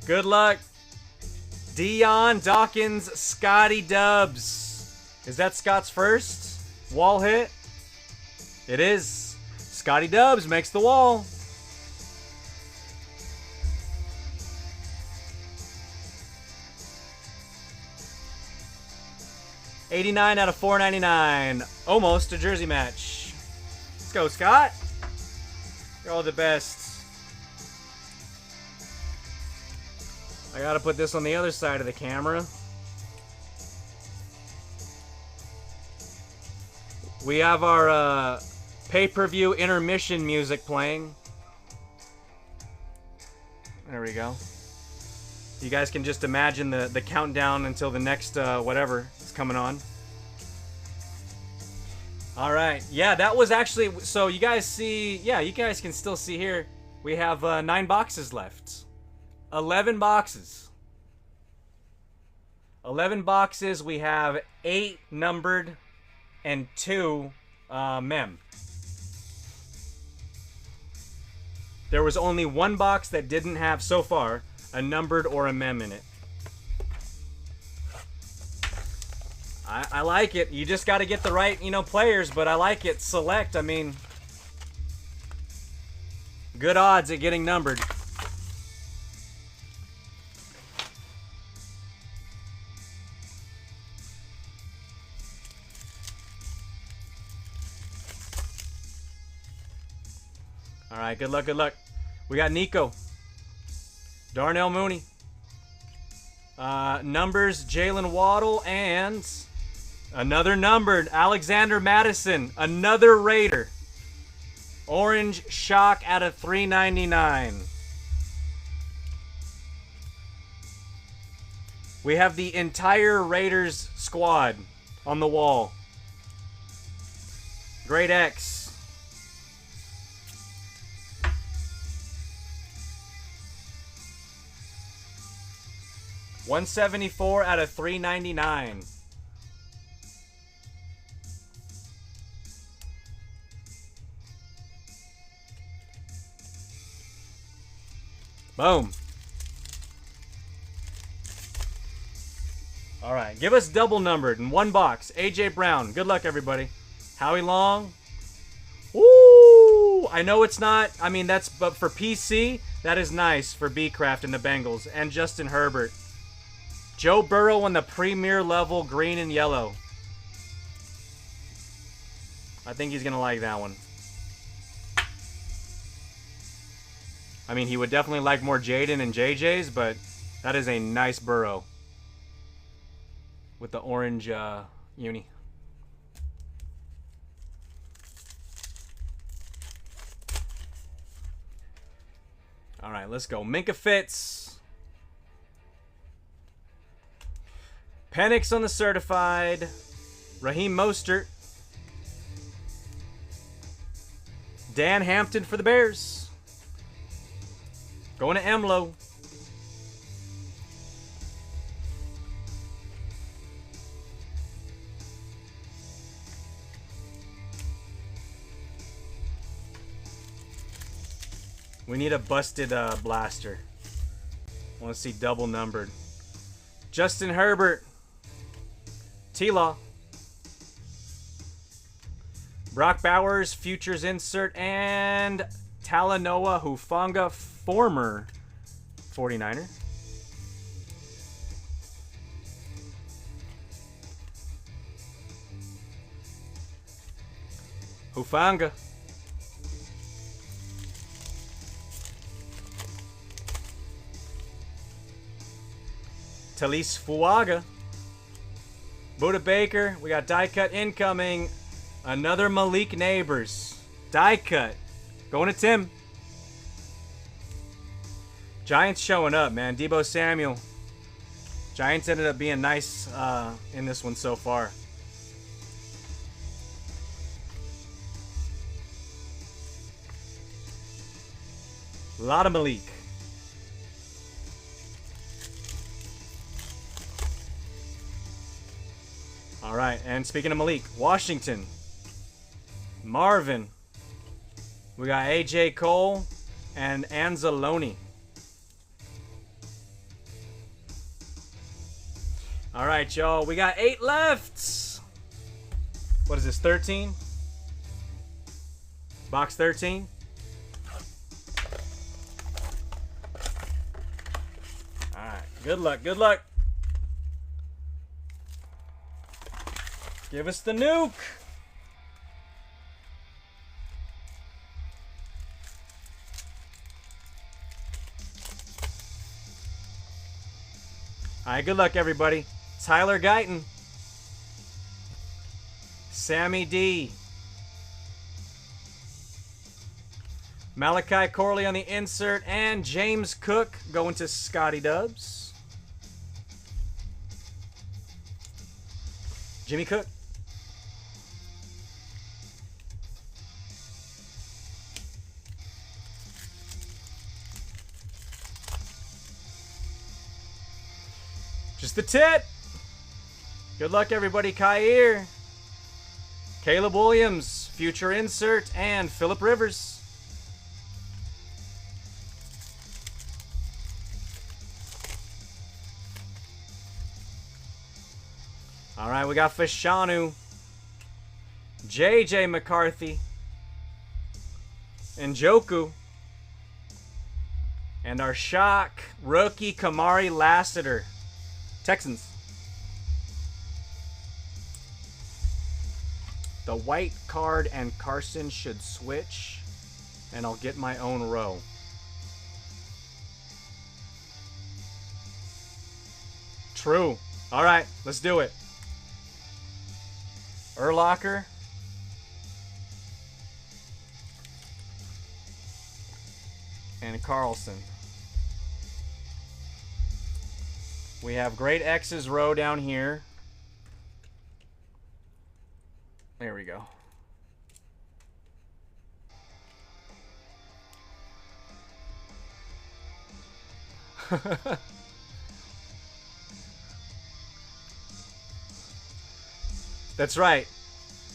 Good luck. Dion Dawkins, Scotty Dubs. Is that Scott's first wall hit? It is. Scotty Dubs makes the wall. $89 out of $4.99. Almost a jersey match. Let's go, Scott. You're all the best. I gotta put this on the other side of the camera. We have our pay-per-view intermission music playing. There we go. You guys can just imagine the countdown until the next whatever is coming on. All right. Yeah, that was actually... So you guys see... Yeah, you guys can still see here. We have 9 boxes left. 11 boxes. 11 boxes. We have 8 numbered and 2 mem. There was only 1 box that didn't have, so far, a numbered or a mem in it. I like it. You just got to get the right, players, but I like it. Select, I mean, good odds at getting numbered. All right, good luck, good luck. We got Nico. Darnell Mooney. Numbers, Jalen Waddle, and another numbered, Alexander Madison. Another Raider. Orange Shock out of $3.99. We have the entire Raiders squad on the wall. Great X. $174 out of $3.99. Boom. All right, give us double numbered in 1 box. AJ Brown. Good luck, everybody. Howie Long. Woo! I know it's not. I mean, but for PC, that is nice for B-Craft and the Bengals and Justin Herbert. Joe Burrow on the premier level, green and yellow. I think he's going to like that one. I mean, he would definitely like more Jaden and JJ's, but that is a nice Burrow. With the orange uni. All right, let's go. Minka Fitz. Penix on the certified. Raheem Mostert. Dan Hampton for the Bears. Going to Emlo. We need a busted blaster. I want to see double numbered. Justin Herbert. T-Law. Brock Bowers, Futures Insert, and Talanoa Hufanga, former 49er. Hufanga. Talise Fuaga. Buda Baker. We got die cut incoming. Another Malik Neighbors. Die cut. Going to Tim. Giants showing up, man. Debo Samuel. Giants ended up being nice in this one so far. A lot of Malik. All right, and speaking of Malik, Washington, Marvin, we got AJ Cole, and Anzalone. All right, y'all. We got 8 left. What is this, 13? Box 13. All right. Good luck. Good luck. Give us the nuke. All right, good luck, everybody. Tyler Guyton. Sammy D. Malachi Corley on the insert, and James Cook going to Scotty Dubs. Jimmy Cook. Just the tip. Good luck, everybody. Kyer. Caleb Williams, future insert, and Phillip Rivers. All right, we got Fashanu, JJ McCarthy, and Njoku, and our shock rookie Kamari Lassiter, Texans. The white card and Carson should switch, and I'll get my own row. True. All right, let's do it. Urlacher. And Carlson. We have Great X's row down here. There we go. That's right.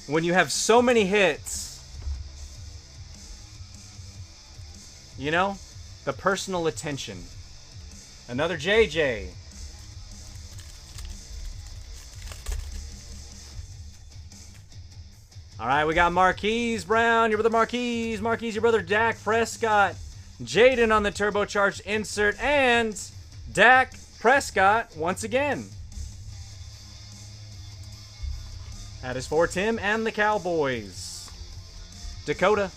When you have so many hits, you know, the personal attention. Another JJ. All right, we got Marquise Brown, your brother Marquise. Marquise, your brother Dak Prescott. Jaden on the turbocharged insert, and Dak Prescott once again. That is for Tim and the Cowboys. Dakota.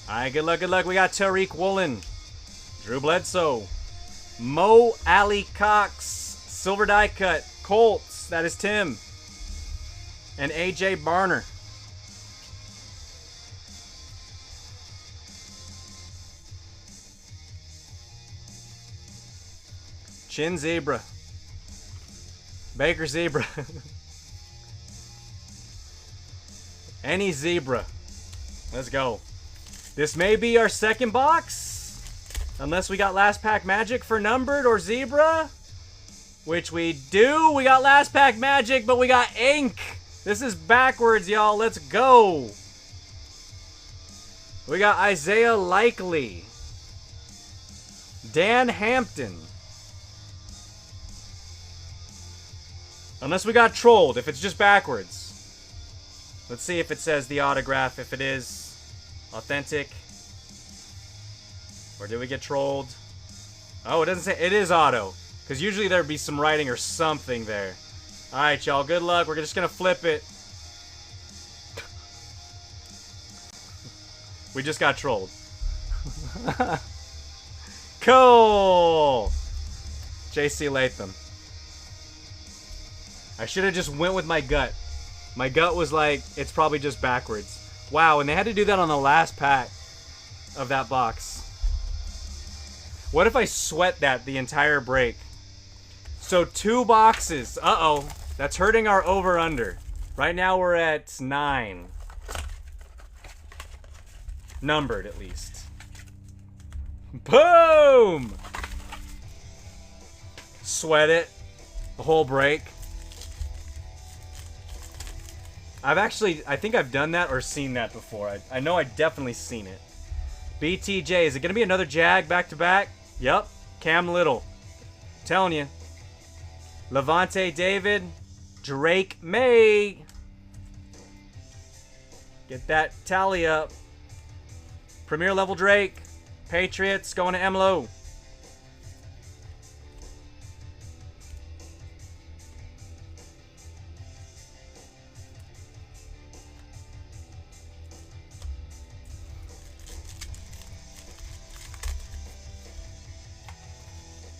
All right, good luck, good luck. We got Tariq Woolen, Drew Bledsoe, Mo Alley Cox, silver die cut, Colts. That is Tim. And AJ Barner. Chin Zebra. Baker Zebra. Any zebra. Let's go. This may be our second box. Unless we got last pack magic for numbered or zebra. Which we do. We got last pack magic, but we got ink. This is backwards, y'all. Let's go. We got Isaiah Likely. Dan Hampton. Unless we got trolled, if it's just backwards. Let's see if it says the autograph, if it is authentic. Or did we get trolled? Oh, it doesn't say, it is auto. Because usually there'd be some writing or something there. Alright, y'all, good luck. We're just going to flip it. We just got trolled. Cool! JC Latham. I should have just went with my gut. My gut was like, it's probably just backwards. Wow, and they had to do that on the last pack of that box. What if I sweat that the entire break? So 2 boxes. Uh-oh. That's hurting our over-under. Right now we're at 9. Numbered, at least. Boom! Sweat it. The whole break. I think I've done that or seen that before. I know I definitely seen it. BTJ, is it going to be another Jag back-to-back? Yep. Cam Little. Telling you. Levante David. Drake May. Get that tally up. Premier level Drake. Patriots going to MLO.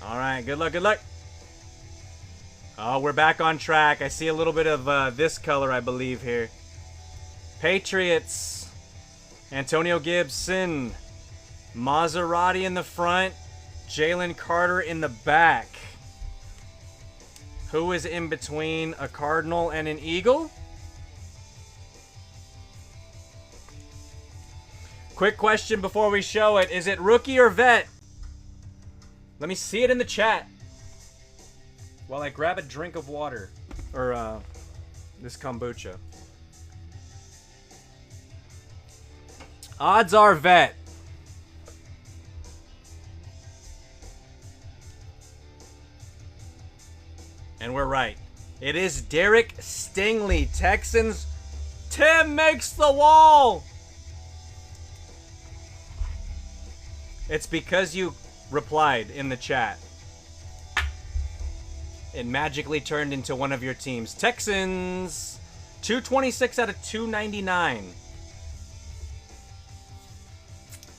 All right, good luck, good luck. Oh, we're back on track. I see a little bit of this color, I believe, here. Patriots. Antonio Gibson. Maserati in the front. Jalen Carter in the back. Who is in between a Cardinal and an Eagle? Quick question before we show it. Is it rookie or vet? Let me see it in the chat while I grab a drink of water. Or, this kombucha. Odds are vet. And we're right. It is Derek Stingley. Texans. Tim makes the wall. It's because you replied in the chat. It magically turned into one of your teams. Texans. 226 out of 299.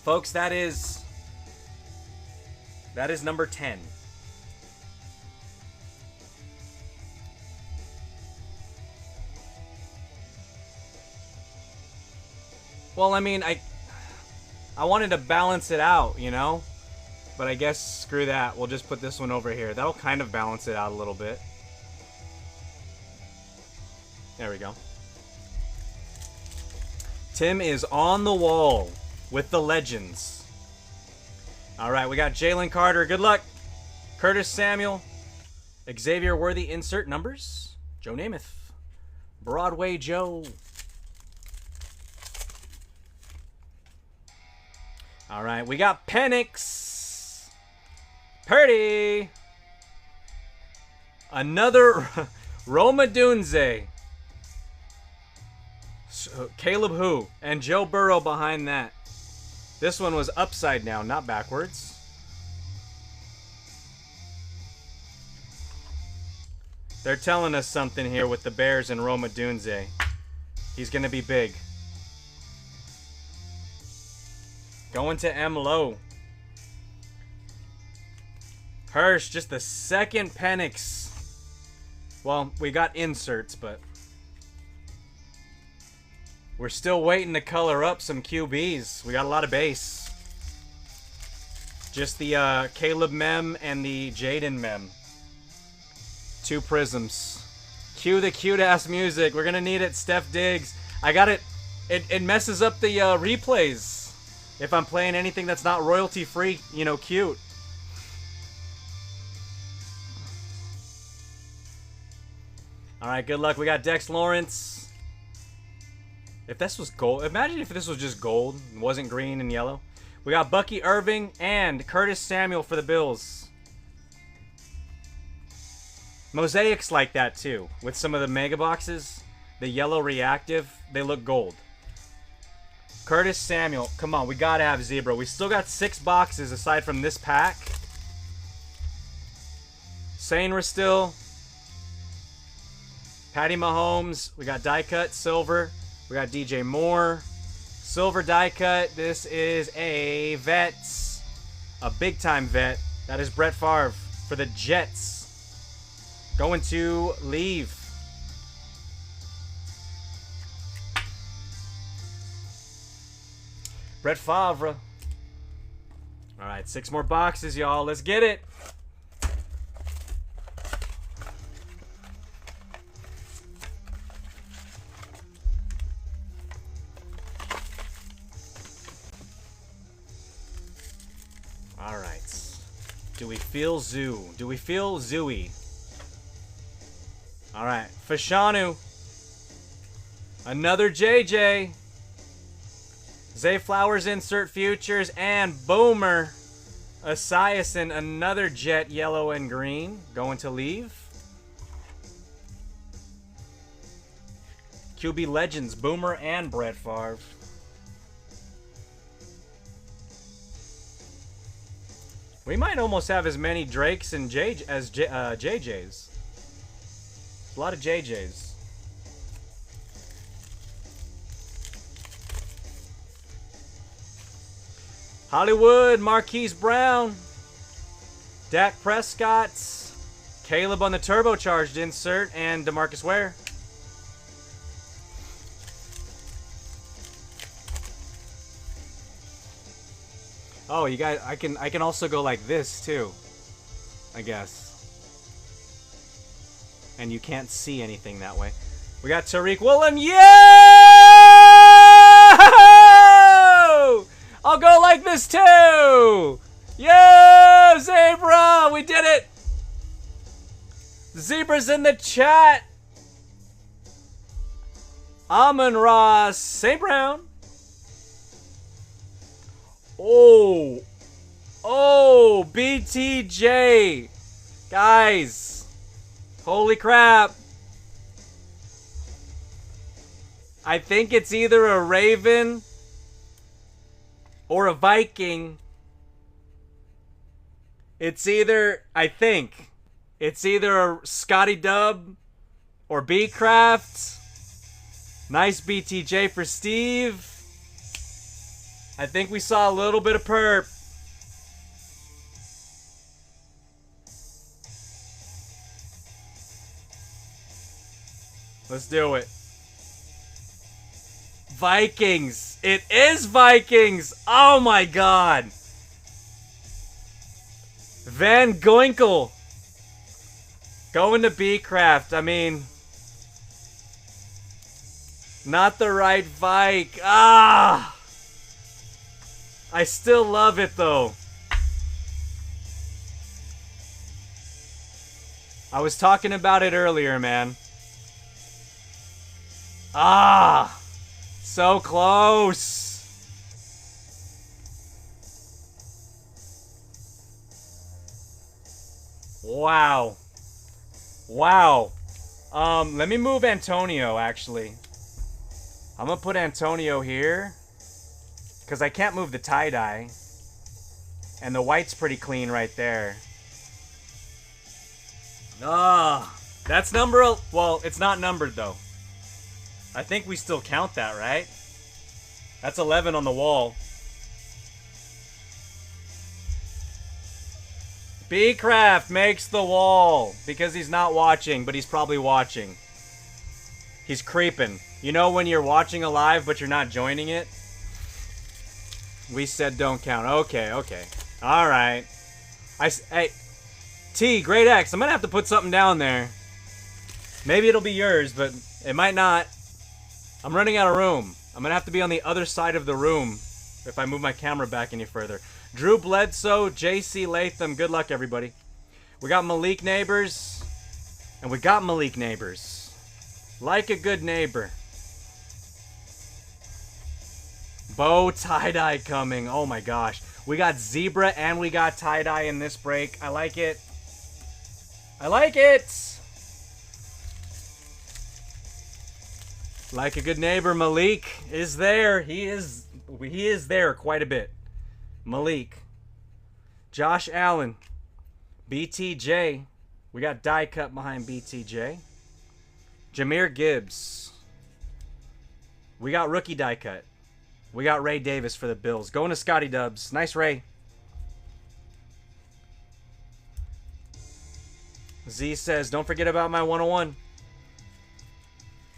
Folks, that is number 10. Well, I mean, I wanted to balance it out, you know? But I guess screw that. We'll just put this one over here. That'll kind of balance it out a little bit. There we go. Tim is on the wall with the legends. All right, we got Jalen Carter. Good luck. Curtis Samuel. Xavier Worthy. Insert numbers. Joe Namath. Broadway Joe. All right, we got Penix. Purdy. Another Roma Dunze. Caleb Hu and Joe Burrow behind that. This one was upside down, not backwards. They're telling us something here with the Bears and Roma Dunze. He's going to be big. Going to M low. Hirsch, just the second Penix. Well, we got inserts, but we're still waiting to color up some QBs. We got a lot of base. Just the Caleb mem and the Jaden mem. 2 prisms. Cue the cute-ass music. We're going to need it, Steph Diggs. I got it. It messes up the replays. If I'm playing anything that's not royalty-free, you know, cute. All right, good luck. We got Dex Lawrence. If this was gold, imagine if this was just gold and wasn't green and yellow. We got Bucky Irving and Curtis Samuel for the Bills. Mosaics like that too. With some of the mega boxes, the yellow reactive, they look gold. Curtis Samuel. Come on, we gotta have Zebra. We still got 6 boxes aside from this pack. Sainra still. Patty Mahomes. We got die cut, silver. We got DJ Moore. Silver die cut. This is a vet. A big time vet. That is Brett Favre for the Jets. Going to leave. Brett Favre. All right, 6 more boxes, y'all. Let's get it. All right. Do we feel zoo? Do we feel zooey? All right, Fashanu. Another JJ. Zay Flowers insert futures and Boomer. Esiason, another jet, yellow and green. Going to leave. QB Legends, Boomer and Brett Favre. We might almost have as many Drakes and JJs. A lot of JJs. Hollywood, Marquise Brown. Dak Prescott's. Caleb on the turbocharged insert and DeMarcus Ware. Oh, you guys, I can also go like this too, I guess. And you can't see anything that way. We got Tariq Woolen. Yeah! I'll go like this too. Yo, Zebra, we did it. Zebra's in the chat. Amon Ross, St. Brown. Oh, BTJ. Guys, holy crap. I think it's either a Raven or a Viking. It's either a Scotty Dub or B-Craft. Nice BTJ for Steve. I think we saw a little bit of perp. Let's do it. Vikings. It is Vikings. Oh my god. Van Goinkel. Going to B-Craft. I mean, not the right Vike. Ah. I still love it though. I was talking about it earlier, man. Ah, so close. Wow. Wow. Let me move Antonio, actually. I'm gonna put Antonio here, because I can't move the tie-dye. And the white's pretty clean right there. Ah, that's number... Well, it's not numbered, though. I think we still count that, right? That's 11 on the wall. B-Craft makes the wall. Because he's not watching, but he's probably watching. He's creeping. You know when you're watching a live, but you're not joining it? We said don't count. Okay, okay. Alright. Hey, T, Great X, I'm gonna have to put something down there. Maybe it'll be yours, but it might not. I'm running out of room. I'm gonna have to be on the other side of the room if I move my camera back any further. Drew Bledsoe, JC Latham, good luck everybody. We got Malik Neighbors, and we got Malik Neighbors. Like a good neighbor. Bo tie-dye coming. Oh my gosh. We got zebra and we got tie-dye in this break. I like it. I like it. Like a good neighbor, Malik is there. He is there quite a bit. Malik. Josh Allen. BTJ. We got die cut behind BTJ. Jahmyr Gibbs. We got rookie die cut. We got Ray Davis for the Bills. Going to Scotty Dubs. Nice, Ray. Z says, don't forget about my 101.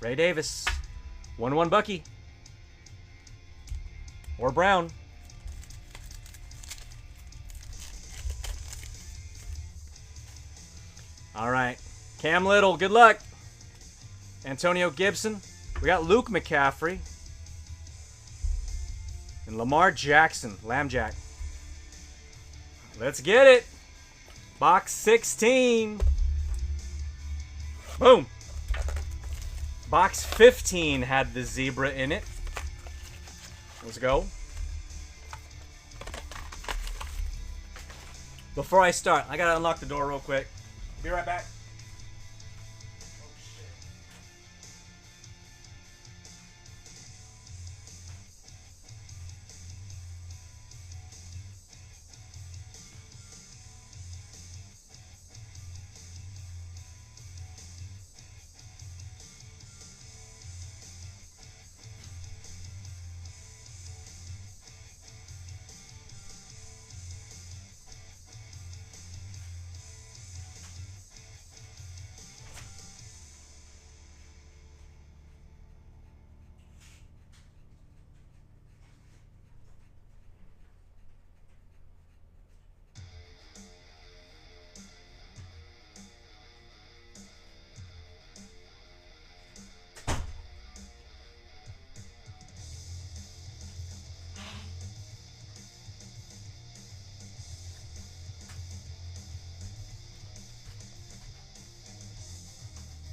Ray Davis. 101 Bucky. Or Brown. All right. Cam Little, good luck. Antonio Gibson. We got Luke McCaffrey. And Lamar Jackson, Lambjack. Let's get it. Box 16. Boom. Box 15 had the zebra in it. Let's go. Before I start, I gotta unlock the door real quick. Be right back.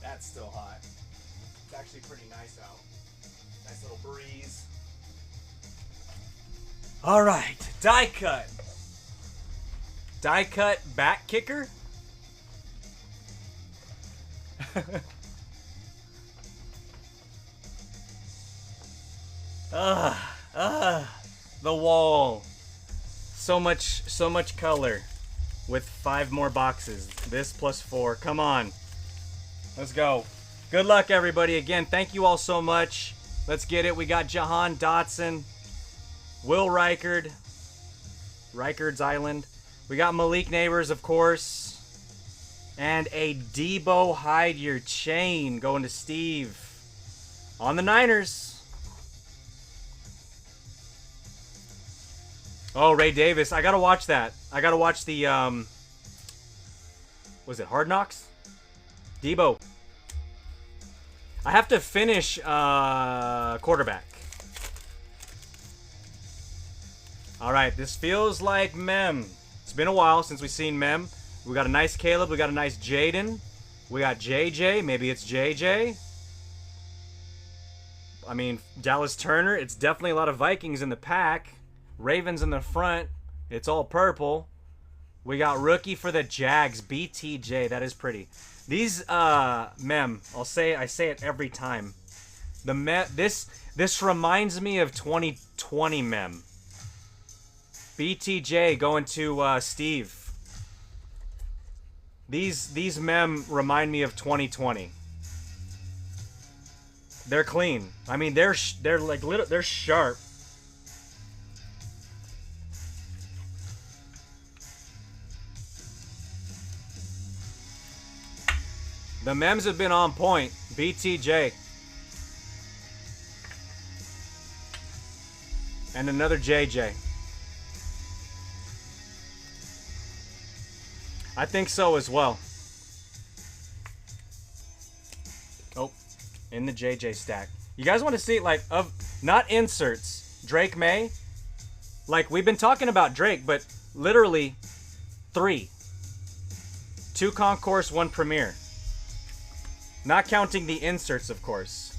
That's still hot. It's actually pretty nice out. Nice little breeze. All right, die cut. Die cut back kicker. The wall. So much color with 5 more boxes. This plus 4. Come on. Let's go. Good luck, everybody. Again, thank you all so much. Let's get it. We got Jahan Dotson, Will Reichard, Reichard's Island. We got Malik Neighbors, of course, and a Debo Hide Your Chain going to Steve on the Niners. Oh, Ray Davis. I got to watch that. I got to watch the, was it Hard Knocks? Debo. I have to finish quarterback. All right, this feels like Mem. It's been a while since we've seen Mem. We got a nice Caleb. We got a nice Jaden. We got JJ. Maybe it's JJ. I mean, Dallas Turner. It's definitely a lot of Vikings in the pack. Ravens in the front. It's all purple. We got rookie for the Jags. BTJ. That is pretty. These Mem, I say it every time. This reminds me of 2020 Mem. BTJ going to Steve. These Mem remind me of 2020. They're clean. I mean, they're like they're sharp. The Mems have been on point. BTJ. And another JJ. I think so as well. Oh, in the JJ stack. You guys want to see, like, of not inserts, Drake May? Like, we've been talking about Drake, but literally 3. 2 Concourse, 1 Premier. Not counting the inserts, of course.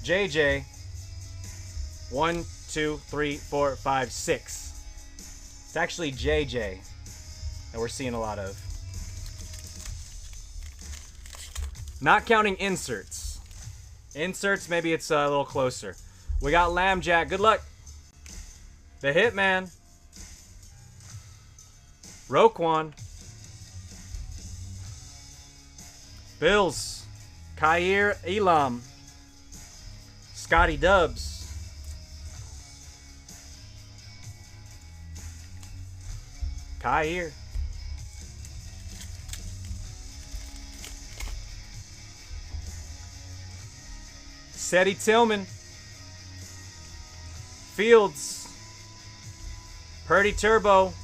JJ. 1, 2, 3, 4, 5, 6. It's actually JJ that we're seeing a lot of. Not counting inserts. Inserts, maybe it's a little closer. We got Lambjack. Good luck. The Hitman. Roquan. Bills. Khair Elam. Scotty Dubs. Khair. Seti Tillman. Fields. Purdy Turbo.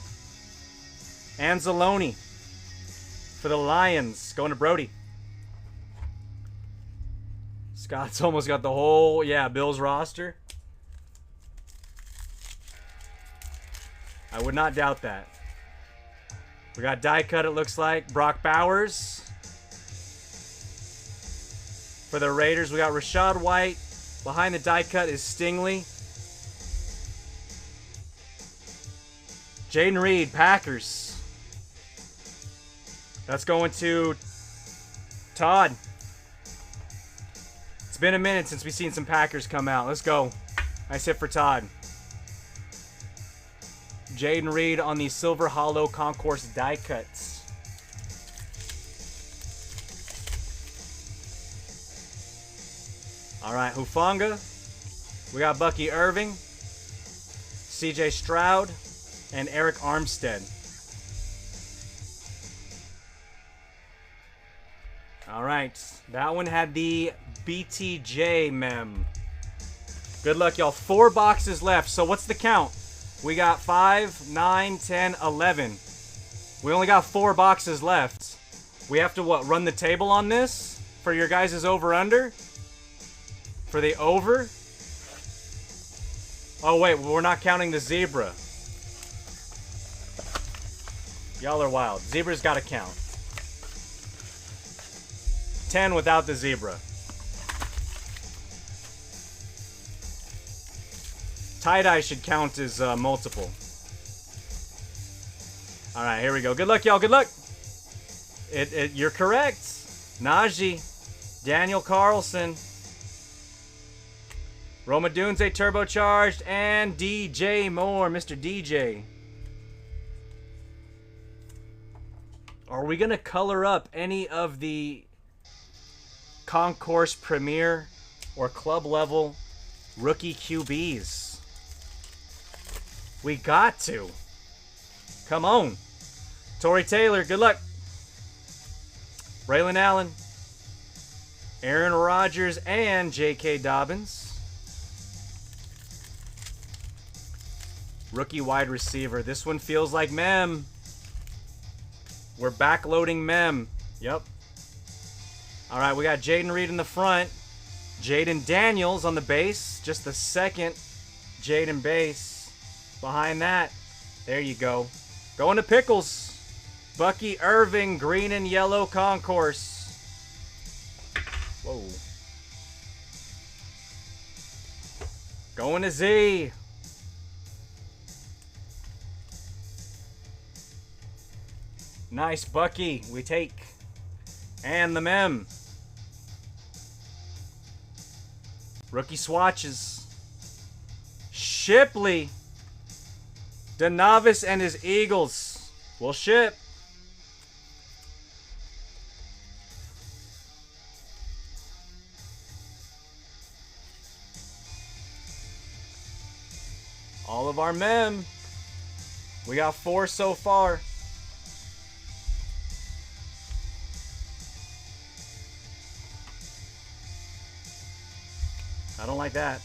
Anzalone. For the Lions. Going to Brody. Scott's almost got the whole, Bills roster. I would not doubt that. We got die cut, it looks like. Brock Bowers. For the Raiders, we got Rashad White. Behind the die cut is Stingley. Jaden Reed, Packers. That's going to Todd. It's been a minute since we've seen some Packers come out. Let's go. Nice hit for Todd. Jaden Reed on the Silver Hollow Concourse die cuts. All right, Hufanga. We got Bucky Irving, CJ Stroud, and Eric Armstead. All right, that one had the BTJ mem. Good luck, y'all. 4 boxes left. So what's the count? We got 5, 9, 10, 11. We only got 4 boxes left. We have to, what, run the table on this for your guys' over-under? For the over? Oh, wait, we're not counting the zebra. Y'all are wild. Zebra's got to count. 10 without the zebra. Tie-dye should count as multiple. All right, here we go. Good luck, y'all. Good luck. You're correct. Najee, Daniel Carlson, Roma Dunze turbocharged, and DJ Moore, Mr. DJ. Are we going to color up any of the Concourse Premier or Club Level rookie QBs? We got to. Come on. Torrey Taylor, good luck. Braylon Allen, Aaron Rodgers, and J.K. Dobbins. Rookie wide receiver. This one feels like mem. We're backloading mem. Yep. All right, we got Jaden Reed in the front. Jaden Daniels on the base. Just the second Jaden base. Behind that, there you go. Going to Pickles. Bucky Irving, green and yellow concourse. Whoa. Going to Z. Nice, Bucky. We take. And the mem. Rookie swatches. Shipley. Danavis and his Eagles will ship. All of our mem. We got 4 so far. I don't like that,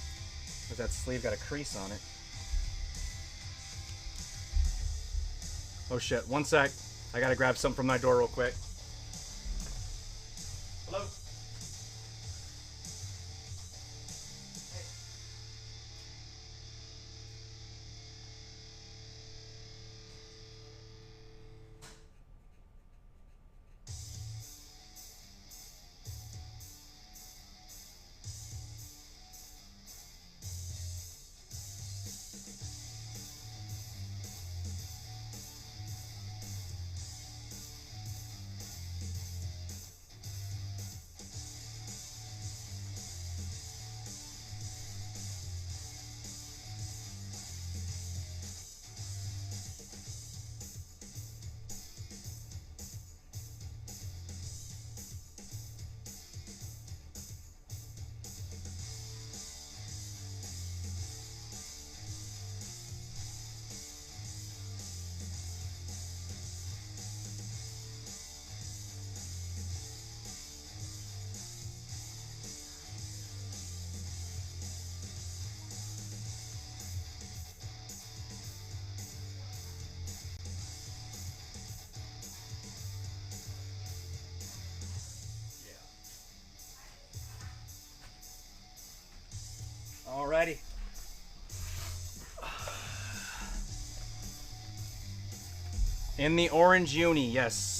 because that sleeve got a crease on it. Oh shit, 1 sec. I gotta grab something from my door real quick. Hello? Alrighty. In the orange uni, yes.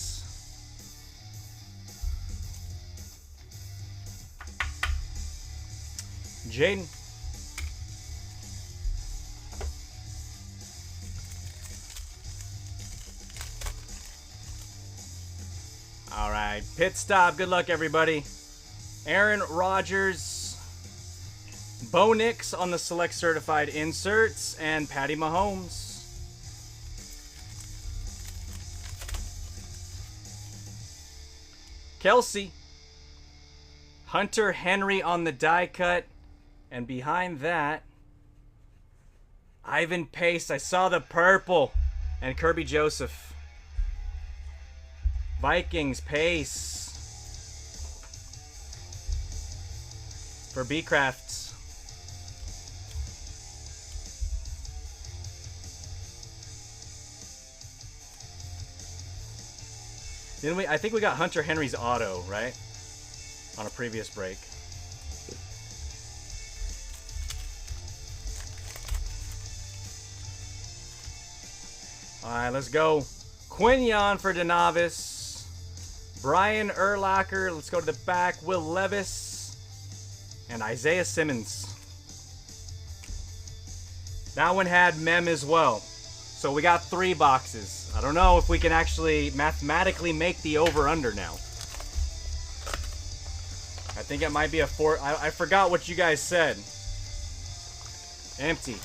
Jaden. All right, pit stop. Good luck, everybody. Aaron Rodgers, Bo Nix on the select certified inserts, and Patty Mahomes. Kelsey, Hunter Henry on the die cut, and behind that, Ivan Pace. I saw the purple, and Kirby Joseph. Vikings, Pace. For B-Crafts. Didn't we? I think we got Hunter Henry's auto, right? On a previous break. All right, let's go. Quinion for DeNavis. Brian Urlacher, let's go to the back. Will Levis and Isaiah Simmons. That one had Mem as well. So we got 3 boxes. I don't know if we can actually mathematically make the over-under now. I think it might be a 4. I forgot what you guys said. Empty.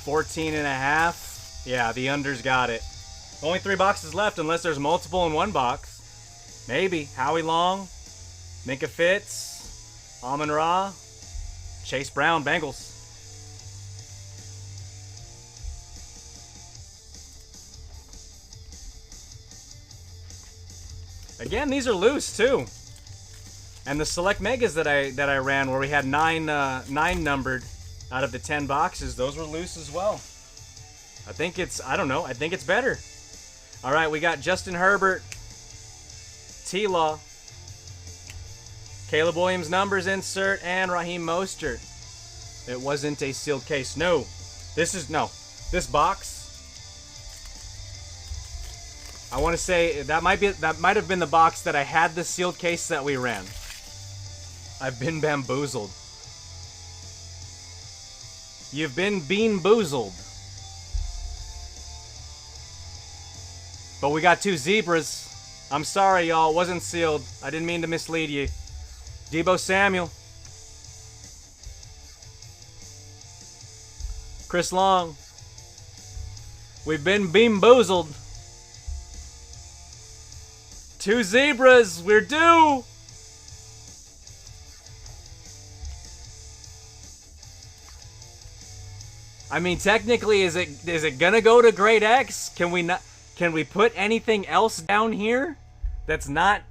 $14.5. Yeah, the under's got it. Only 3 boxes left unless there's multiple in one box. Maybe. Howie Long, Minka Fitz, Amon-Ra, Chase Brown, Bengals. Again, these are loose too. And the select megas that I ran, where we had 9 numbered out of the 10 boxes, those were loose as well. I think it's, I don't know, I think it's better. All right, we got Justin Herbert, T-Law, Caleb Williams numbers insert, and Raheem Mostert. It wasn't a sealed case. No, this box. I want to say that might have been the box that I had the sealed case that we ran. I've been bamboozled. You've been bean-boozled. But we got 2 zebras. I'm sorry, y'all. It wasn't sealed. I didn't mean to mislead you. Deebo Samuel. Chris Long. We've been bean-boozled. 2 zebras. We're due. I mean, technically, is it gonna go to grade X? Can we put anything else down here that's not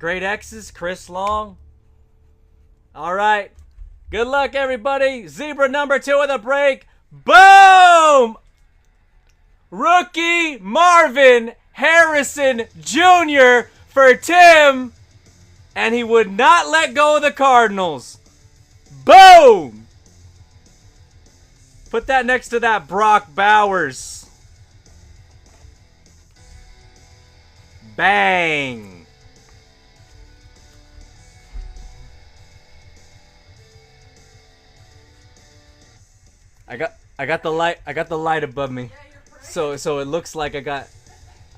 grade X's? Chris Long. All right. Good luck, everybody. Zebra number 2 of the break. Boom! Rookie Marvin Harrison Jr. for Tim. And he would not let go of the Cardinals. Boom! Put that next to that Brock Bowers. Bang. I got the light above me. So it looks like I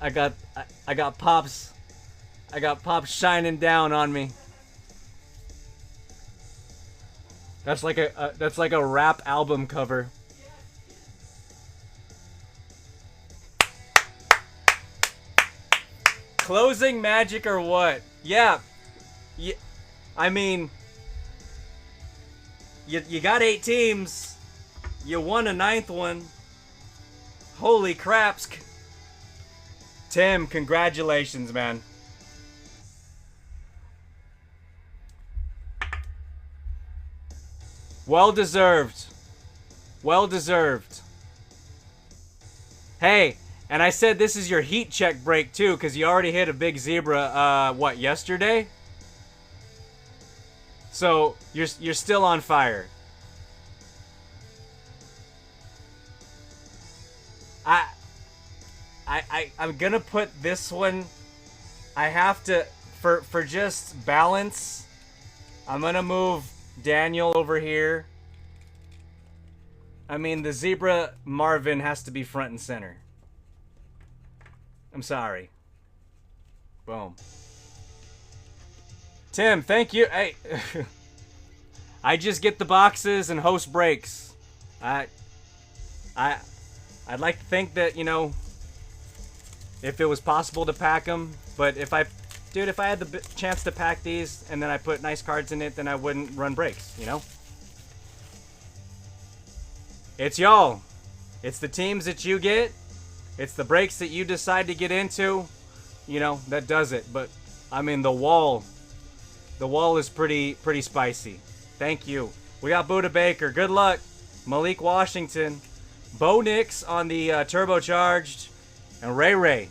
got Pops shining down on me. That's like a rap album cover. Closing magic or what? Yeah. I mean, you got 8 teams. You won a 9th one. Holy craps. Tim, congratulations, man. Well deserved. Well deserved. Hey, and I said this is your heat check break too, because you already hit a big zebra, what, yesterday? So you're still on fire. I'm gonna put this one I have to, for just balance, I'm gonna move Daniel over here. I mean, the zebra Marvin has to be front and center. I'm sorry. Boom. Tim, thank you. Hey, I just get the boxes and host breaks. I'd like to think that, you know, if it was possible to pack them, but if I had the chance to pack these and then I put nice cards in it, then I wouldn't run breaks, you know? It's y'all. It's the teams that you get. It's the breaks that you decide to get into, you know, that does it. But, I mean, the wall is pretty spicy. Thank you. We got Buda Baker. Good luck. Malik Washington. Bo Nix on the turbocharged. And Ray Ray.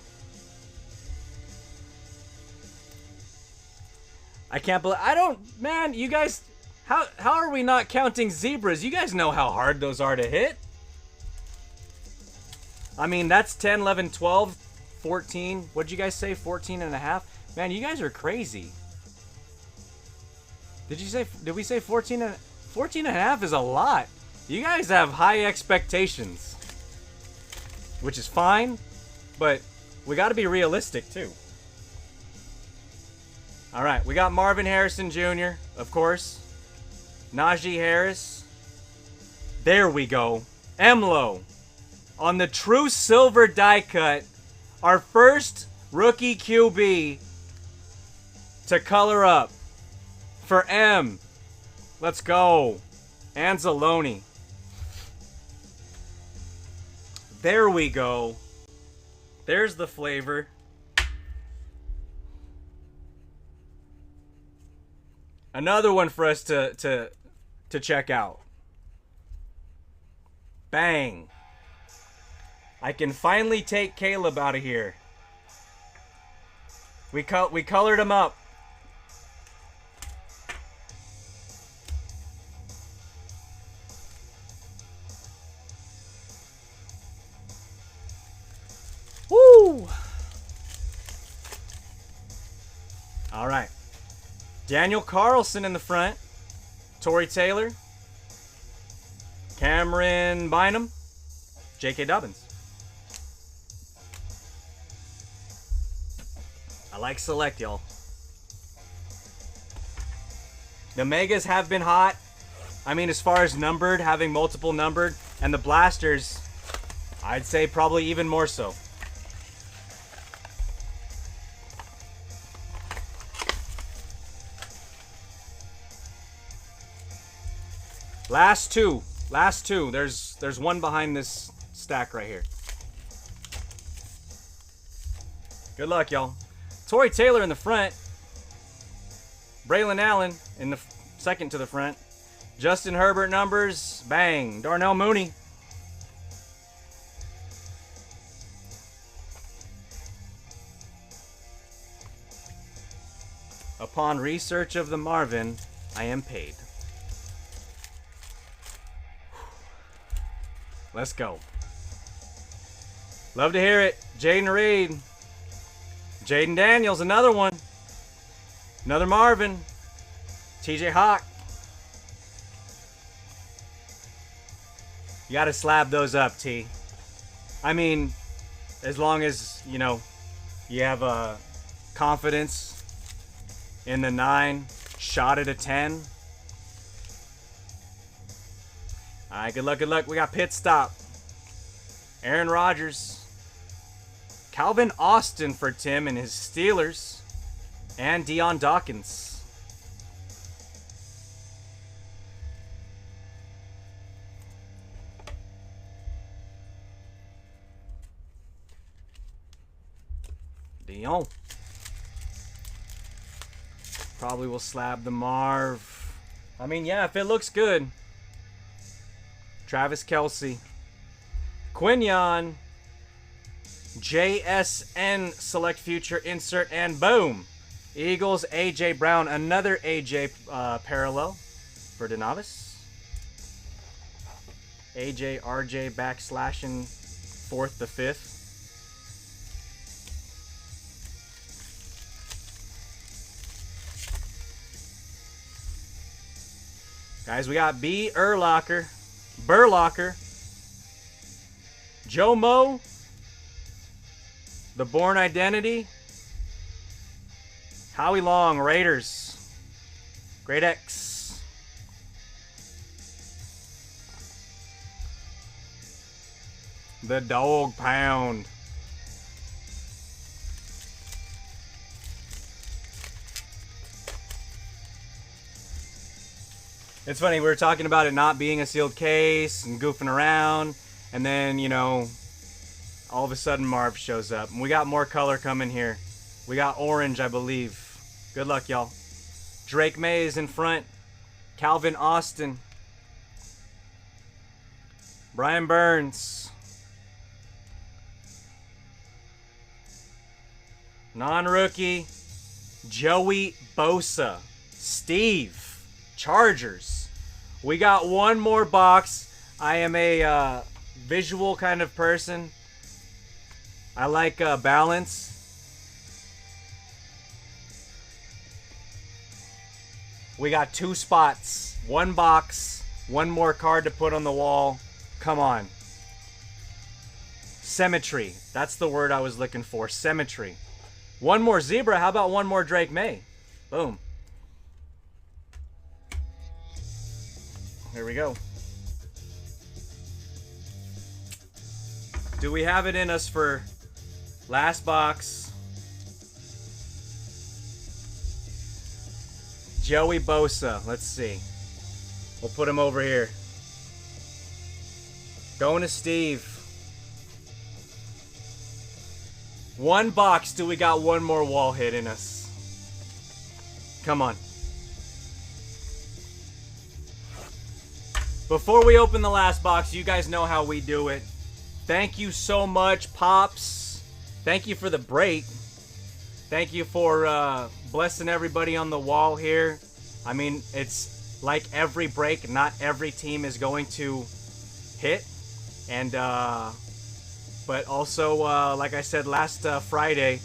I can't believe... Man, you guys... How are we not counting zebras? You guys know how hard those are to hit. I mean, that's 10, 11, 12, 14. What'd you guys say? 14 and a half? Man, you guys are crazy. Did we say 14 and 14 and a half is a lot. You guys have high expectations. Which is fine, but we got to be realistic too. All right, we got Marvin Harrison Jr., of course. Najee Harris. There we go. Emlo. On the true silver die cut. Our first rookie QB to color up. For M. Let's go. Anzalone. There we go. There's the flavor. Another one for us to check out. Bang. I can finally take Caleb out of here. We colored him up. Woo! All right. Daniel Carlson in the front. Torrey Taylor. Cameron Bynum. J.K. Dobbins. I like select, y'all. The Megas have been hot. I mean, as far as numbered, having multiple numbered. And the Blasters, I'd say probably even more so. Last two. There's one behind this stack right here. Good luck, y'all. Torrey Taylor in the front. Braylon Allen in the second to the front. Justin Herbert numbers. Bang. Darnell Mooney. Upon research of the Marvin, I am paid. Let's go. Love to hear it. Jaden Reed. Jaden Daniels, another one. Another Marvin. TJ Hawk. You got to slab those up, T. I mean, as long as, you know, you have confidence in the 9, shot at a 10. All right, good luck, good luck. We got pit stop. Aaron Rodgers. Calvin Austin for Tim and his Steelers. And Deion Dawkins. Deion. Probably will slab the Marv. I mean, yeah, if it looks good. Travis Kelce. Quinion. JSN select future insert and boom. Eagles AJ Brown. Another AJ parallel for Denavis. AJ RJ backslashing 4th to 5th. Guys, we got B. Urlacher, Burlacher, Joe Mo, The Born Identity, Howie Long, Raiders, Great X, The Dog Pound, it's funny, we were talking about it not being a sealed case and goofing around, and then, you know, all of a sudden Marv shows up. And we got more color coming here. We got orange, I believe. Good luck, y'all. Drake May is in front. Calvin Austin. Brian Burns. Non-rookie. Joey Bosa. Steve. Chargers. We got one more box. I am a visual kind of person. I like balance. We got 2 spots, 1 box, 1 more card to put on the wall. Come on. Symmetry. That's the word I was looking for. Symmetry. 1 more zebra. How about 1 more Drake May? Boom. Here we go. Do we have it in us for last box? Joey Bosa. Let's see. We'll put him over here. Going to Steve. 1 box. Do we got 1 more wall hit in us? Come on. Before we open the last box, you guys know how we do it. Thank you so much, Pops. Thank you for the break. Thank you for blessing everybody on the wall here. I mean, it's like every break, not every team is going to hit. And, but also, like I said last Friday,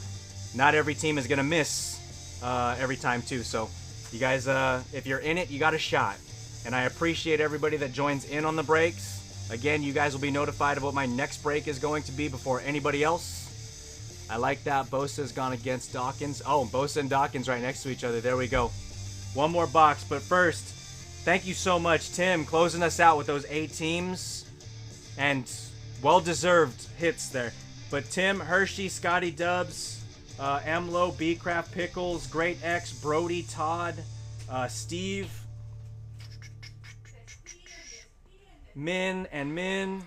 not every team is going to miss every time too. So, you guys, if you're in it, you got a shot. And I appreciate everybody that joins in on the breaks. Again, you guys will be notified of what my next break is going to be before anybody else. I like that. Bosa's gone against Dawkins. Oh, Bosa and Dawkins right next to each other. There we go. 1 more box. But first, thank you so much, Tim, closing us out with those 8 teams. And well-deserved hits there. But Tim, Hershey, Scotty Dubs, Emlo, B-Craft, Pickles, Great X, Brody, Todd, Steve, Min and Minnie.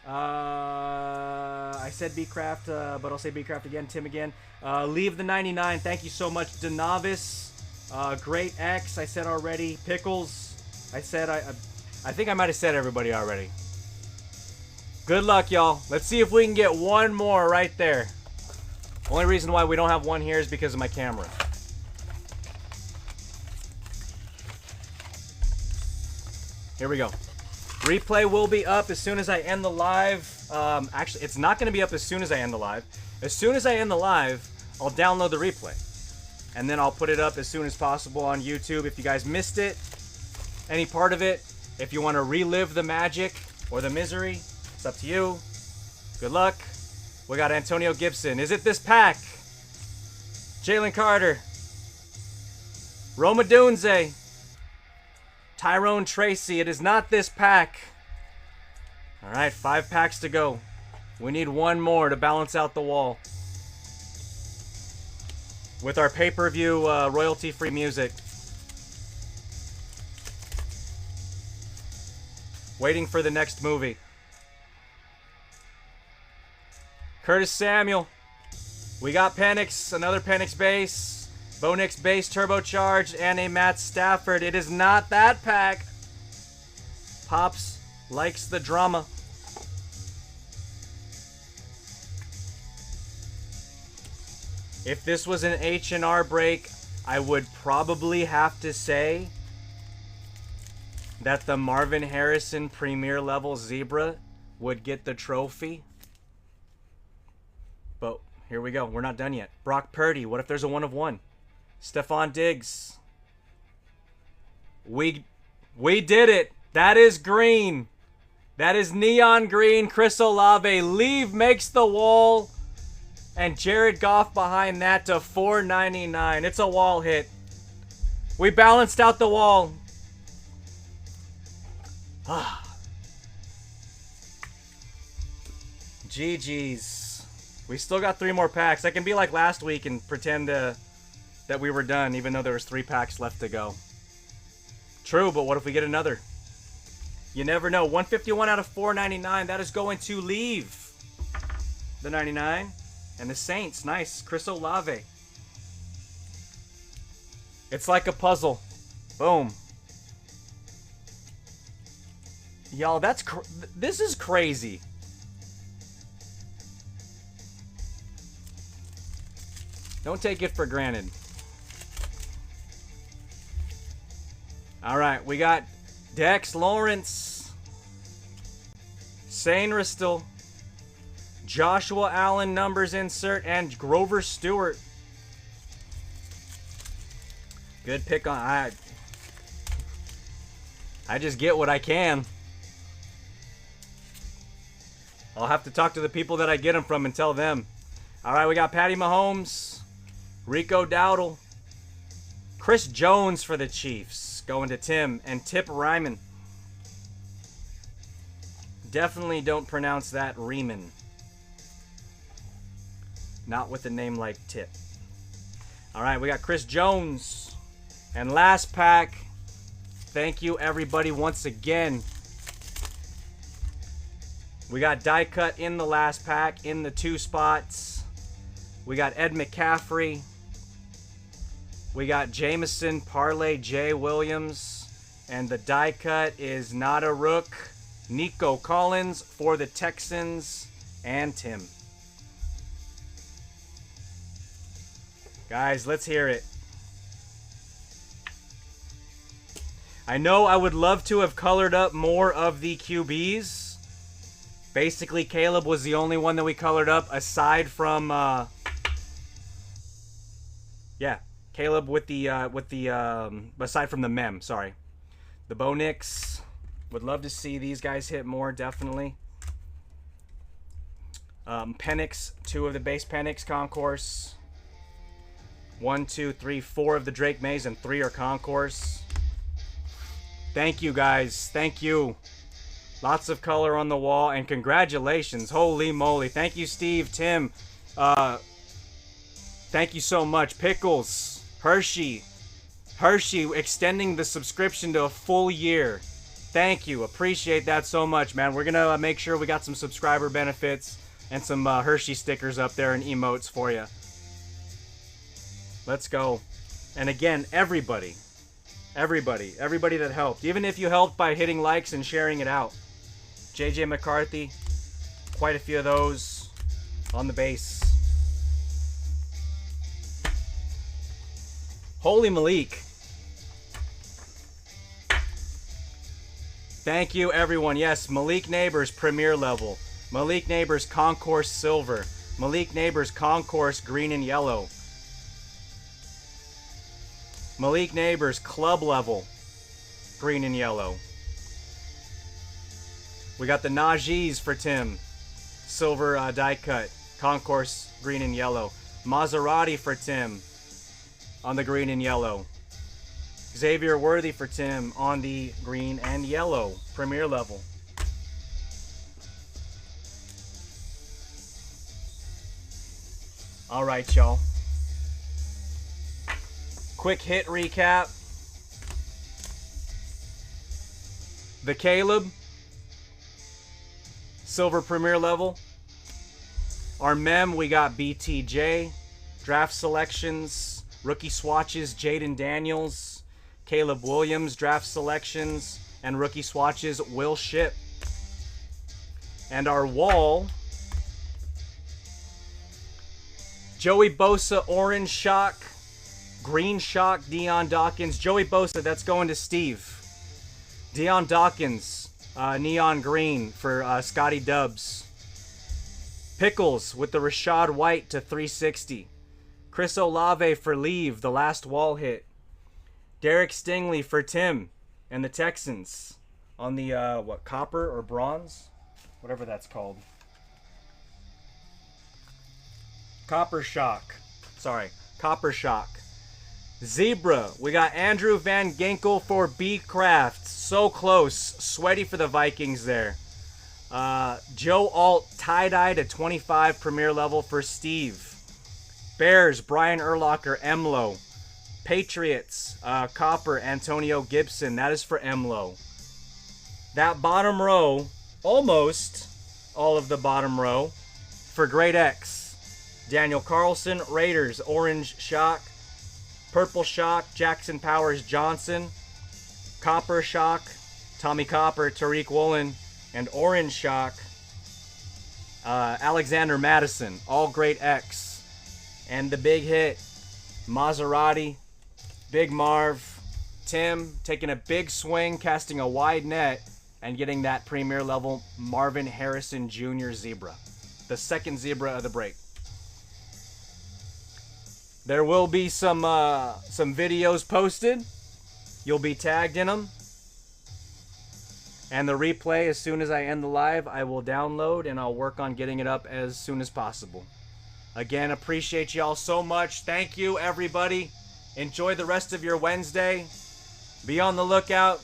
I said B-Craft, but I'll say B-Craft again. Tim again. Leave the 99. Thank you so much. Denovis. Great X. I said already. Pickles. I said I think I might have said everybody already. Good luck, y'all. Let's see if we can get 1 more right there. Only reason why we don't have 1 here is because of my camera. Here we go. Replay will be up as soon as I end the live. Actually, it's not going to be up as soon as I end the live. As soon as I end the live, I'll download the replay. And then I'll put it up as soon as possible on YouTube. If you guys missed it, any part of it, if you want to relive the magic or the misery, it's up to you. Good luck. We got Antonio Gibson. Is it this pack? Jalen Carter. Roma Dunze. Tyrone Tracy. It is not this pack. All right, 5 packs to go. We need 1 more to balance out the wall. With our pay-per-view royalty-free music. Waiting for the next movie. Curtis Samuel. We got Penix, another Penix base. Bo Nix base turbocharged, and a Matt Stafford. It is not that pack. Pops likes the drama. If this was an H&R break, I would probably have to say that the Marvin Harrison Premier Level Zebra would get the trophy. But here we go. We're not done yet. Brock Purdy. What if there's a 1 of 1? Stephon Diggs. We did it. That is green. That is neon green. Chris Olave. Leave makes the wall. And Jared Goff behind that to 499. It's a wall hit. We balanced out the wall. GG's. We still got 3 more packs. I can be like last week and pretend that we were done, even though there was 3 packs left to go. True, but what if we get another? You never know. 151 out of 499. That is going to leave the 99. And the Saints. Nice. Chris Olave. It's like a puzzle. Boom. Y'all, this is crazy. Don't take it for granted. All right, we got Dex Lawrence, Sane Ristel, Joshua Allen numbers insert, and Grover Stewart. Good pick on. I just get what I can. I'll have to talk to the people that I get them from and tell them. All right, we got Patty Mahomes, Rico Dowdle, Chris Jones for the Chiefs, going to Tim, and Tip Ryman. Definitely don't pronounce that Riemann. Not with a name like Tip. All right, we got Chris Jones. And last pack. Thank you, everybody, once again. We got die cut in the last pack in the 2 spots. We got Ed McCaffrey. We got Jameson, Parlay, Jay Williams. And the die cut is not a rook. Nico Collins for the Texans and Tim. Guys, let's hear it. I know I would love to have colored up more of the QBs. Basically, Caleb was the only one that we colored up aside from, yeah, Caleb with the aside from the mem, sorry. The Bo Nix, would love to see these guys hit more, definitely. Penix, 2 of the base Penix concourse. 1, 2, 3, 4 of the Drake Mays, and 3 are concourse. Thank you, guys. Thank you. Lots of color on the wall, and congratulations. Holy moly. Thank you, Steve, Tim. Thank you so much. Pickles, Hershey extending the subscription to a full year. Thank you. Appreciate that so much, man. We're going to make sure we got some subscriber benefits and some Hershey stickers up there and emotes for you. Let's go. And again, everybody that helped. Even if you helped by hitting likes and sharing it out. JJ McCarthy, quite a few of those on the base. Holy Malik. Thank you, everyone. Yes, Malik Neighbors, Premier Level. Malik Neighbors, Concourse Silver. Malik Neighbors, Concourse Green and Yellow. Malik Neighbors, Club Level, Green and Yellow. We got the Najee's for Tim. Silver die cut. Concourse Green and Yellow. Maserati for Tim on the Green and Yellow. Xavier Worthy for Tim on the Green and Yellow. Premier Level. Alright, y'all. Quick hit recap. The Caleb, Silver Premier Level. Our mem, we got BTJ. Draft selections, rookie swatches, Jaden Daniels. Caleb Williams, draft selections, and rookie swatches, Will Shipp. And our wall, Joey Bosa, Orange Shock. Green Shock, Deion Dawkins. Joey Bosa, that's going to Steve. Deion Dawkins, Neon Green for Scotty Dubs. Pickles with the Rashad White to 360. Chris Olave for Leave, the last wall hit. Derek Stingley for Tim. and the Texans on the, what, copper or bronze? Whatever that's called. Copper Shock. Sorry, Copper Shock. Zebra, we got Andrew Van Ginkel for B Craft. So close. Sweaty for the Vikings there. Joe Alt, tie-dye to 25 premier level for Steve. Bears, Brian Urlacher, Emlo. Patriots, Copper, Antonio Gibson. That is for Emlo. That bottom row, almost all of the bottom row, for Great X. Daniel Carlson, Raiders, Orange Shock. Purple Shock, Jackson Powers Johnson. Copper Shock, Tommy Copper, Tariq Woolen. And Orange Shock, Alexander Madison. All Great X. And the big hit, Maserati, Big Marv, Tim taking a big swing, casting a wide net, and getting that premier level Marvin Harrison Jr. Zebra. The second Zebra of the break. There will be some videos posted. You'll be tagged in them. And the replay, as soon as I end the live, I will download and I'll work on getting it up as soon as possible. Again, appreciate y'all so much. Thank you, everybody. Enjoy the rest of your Wednesday. Be on the lookout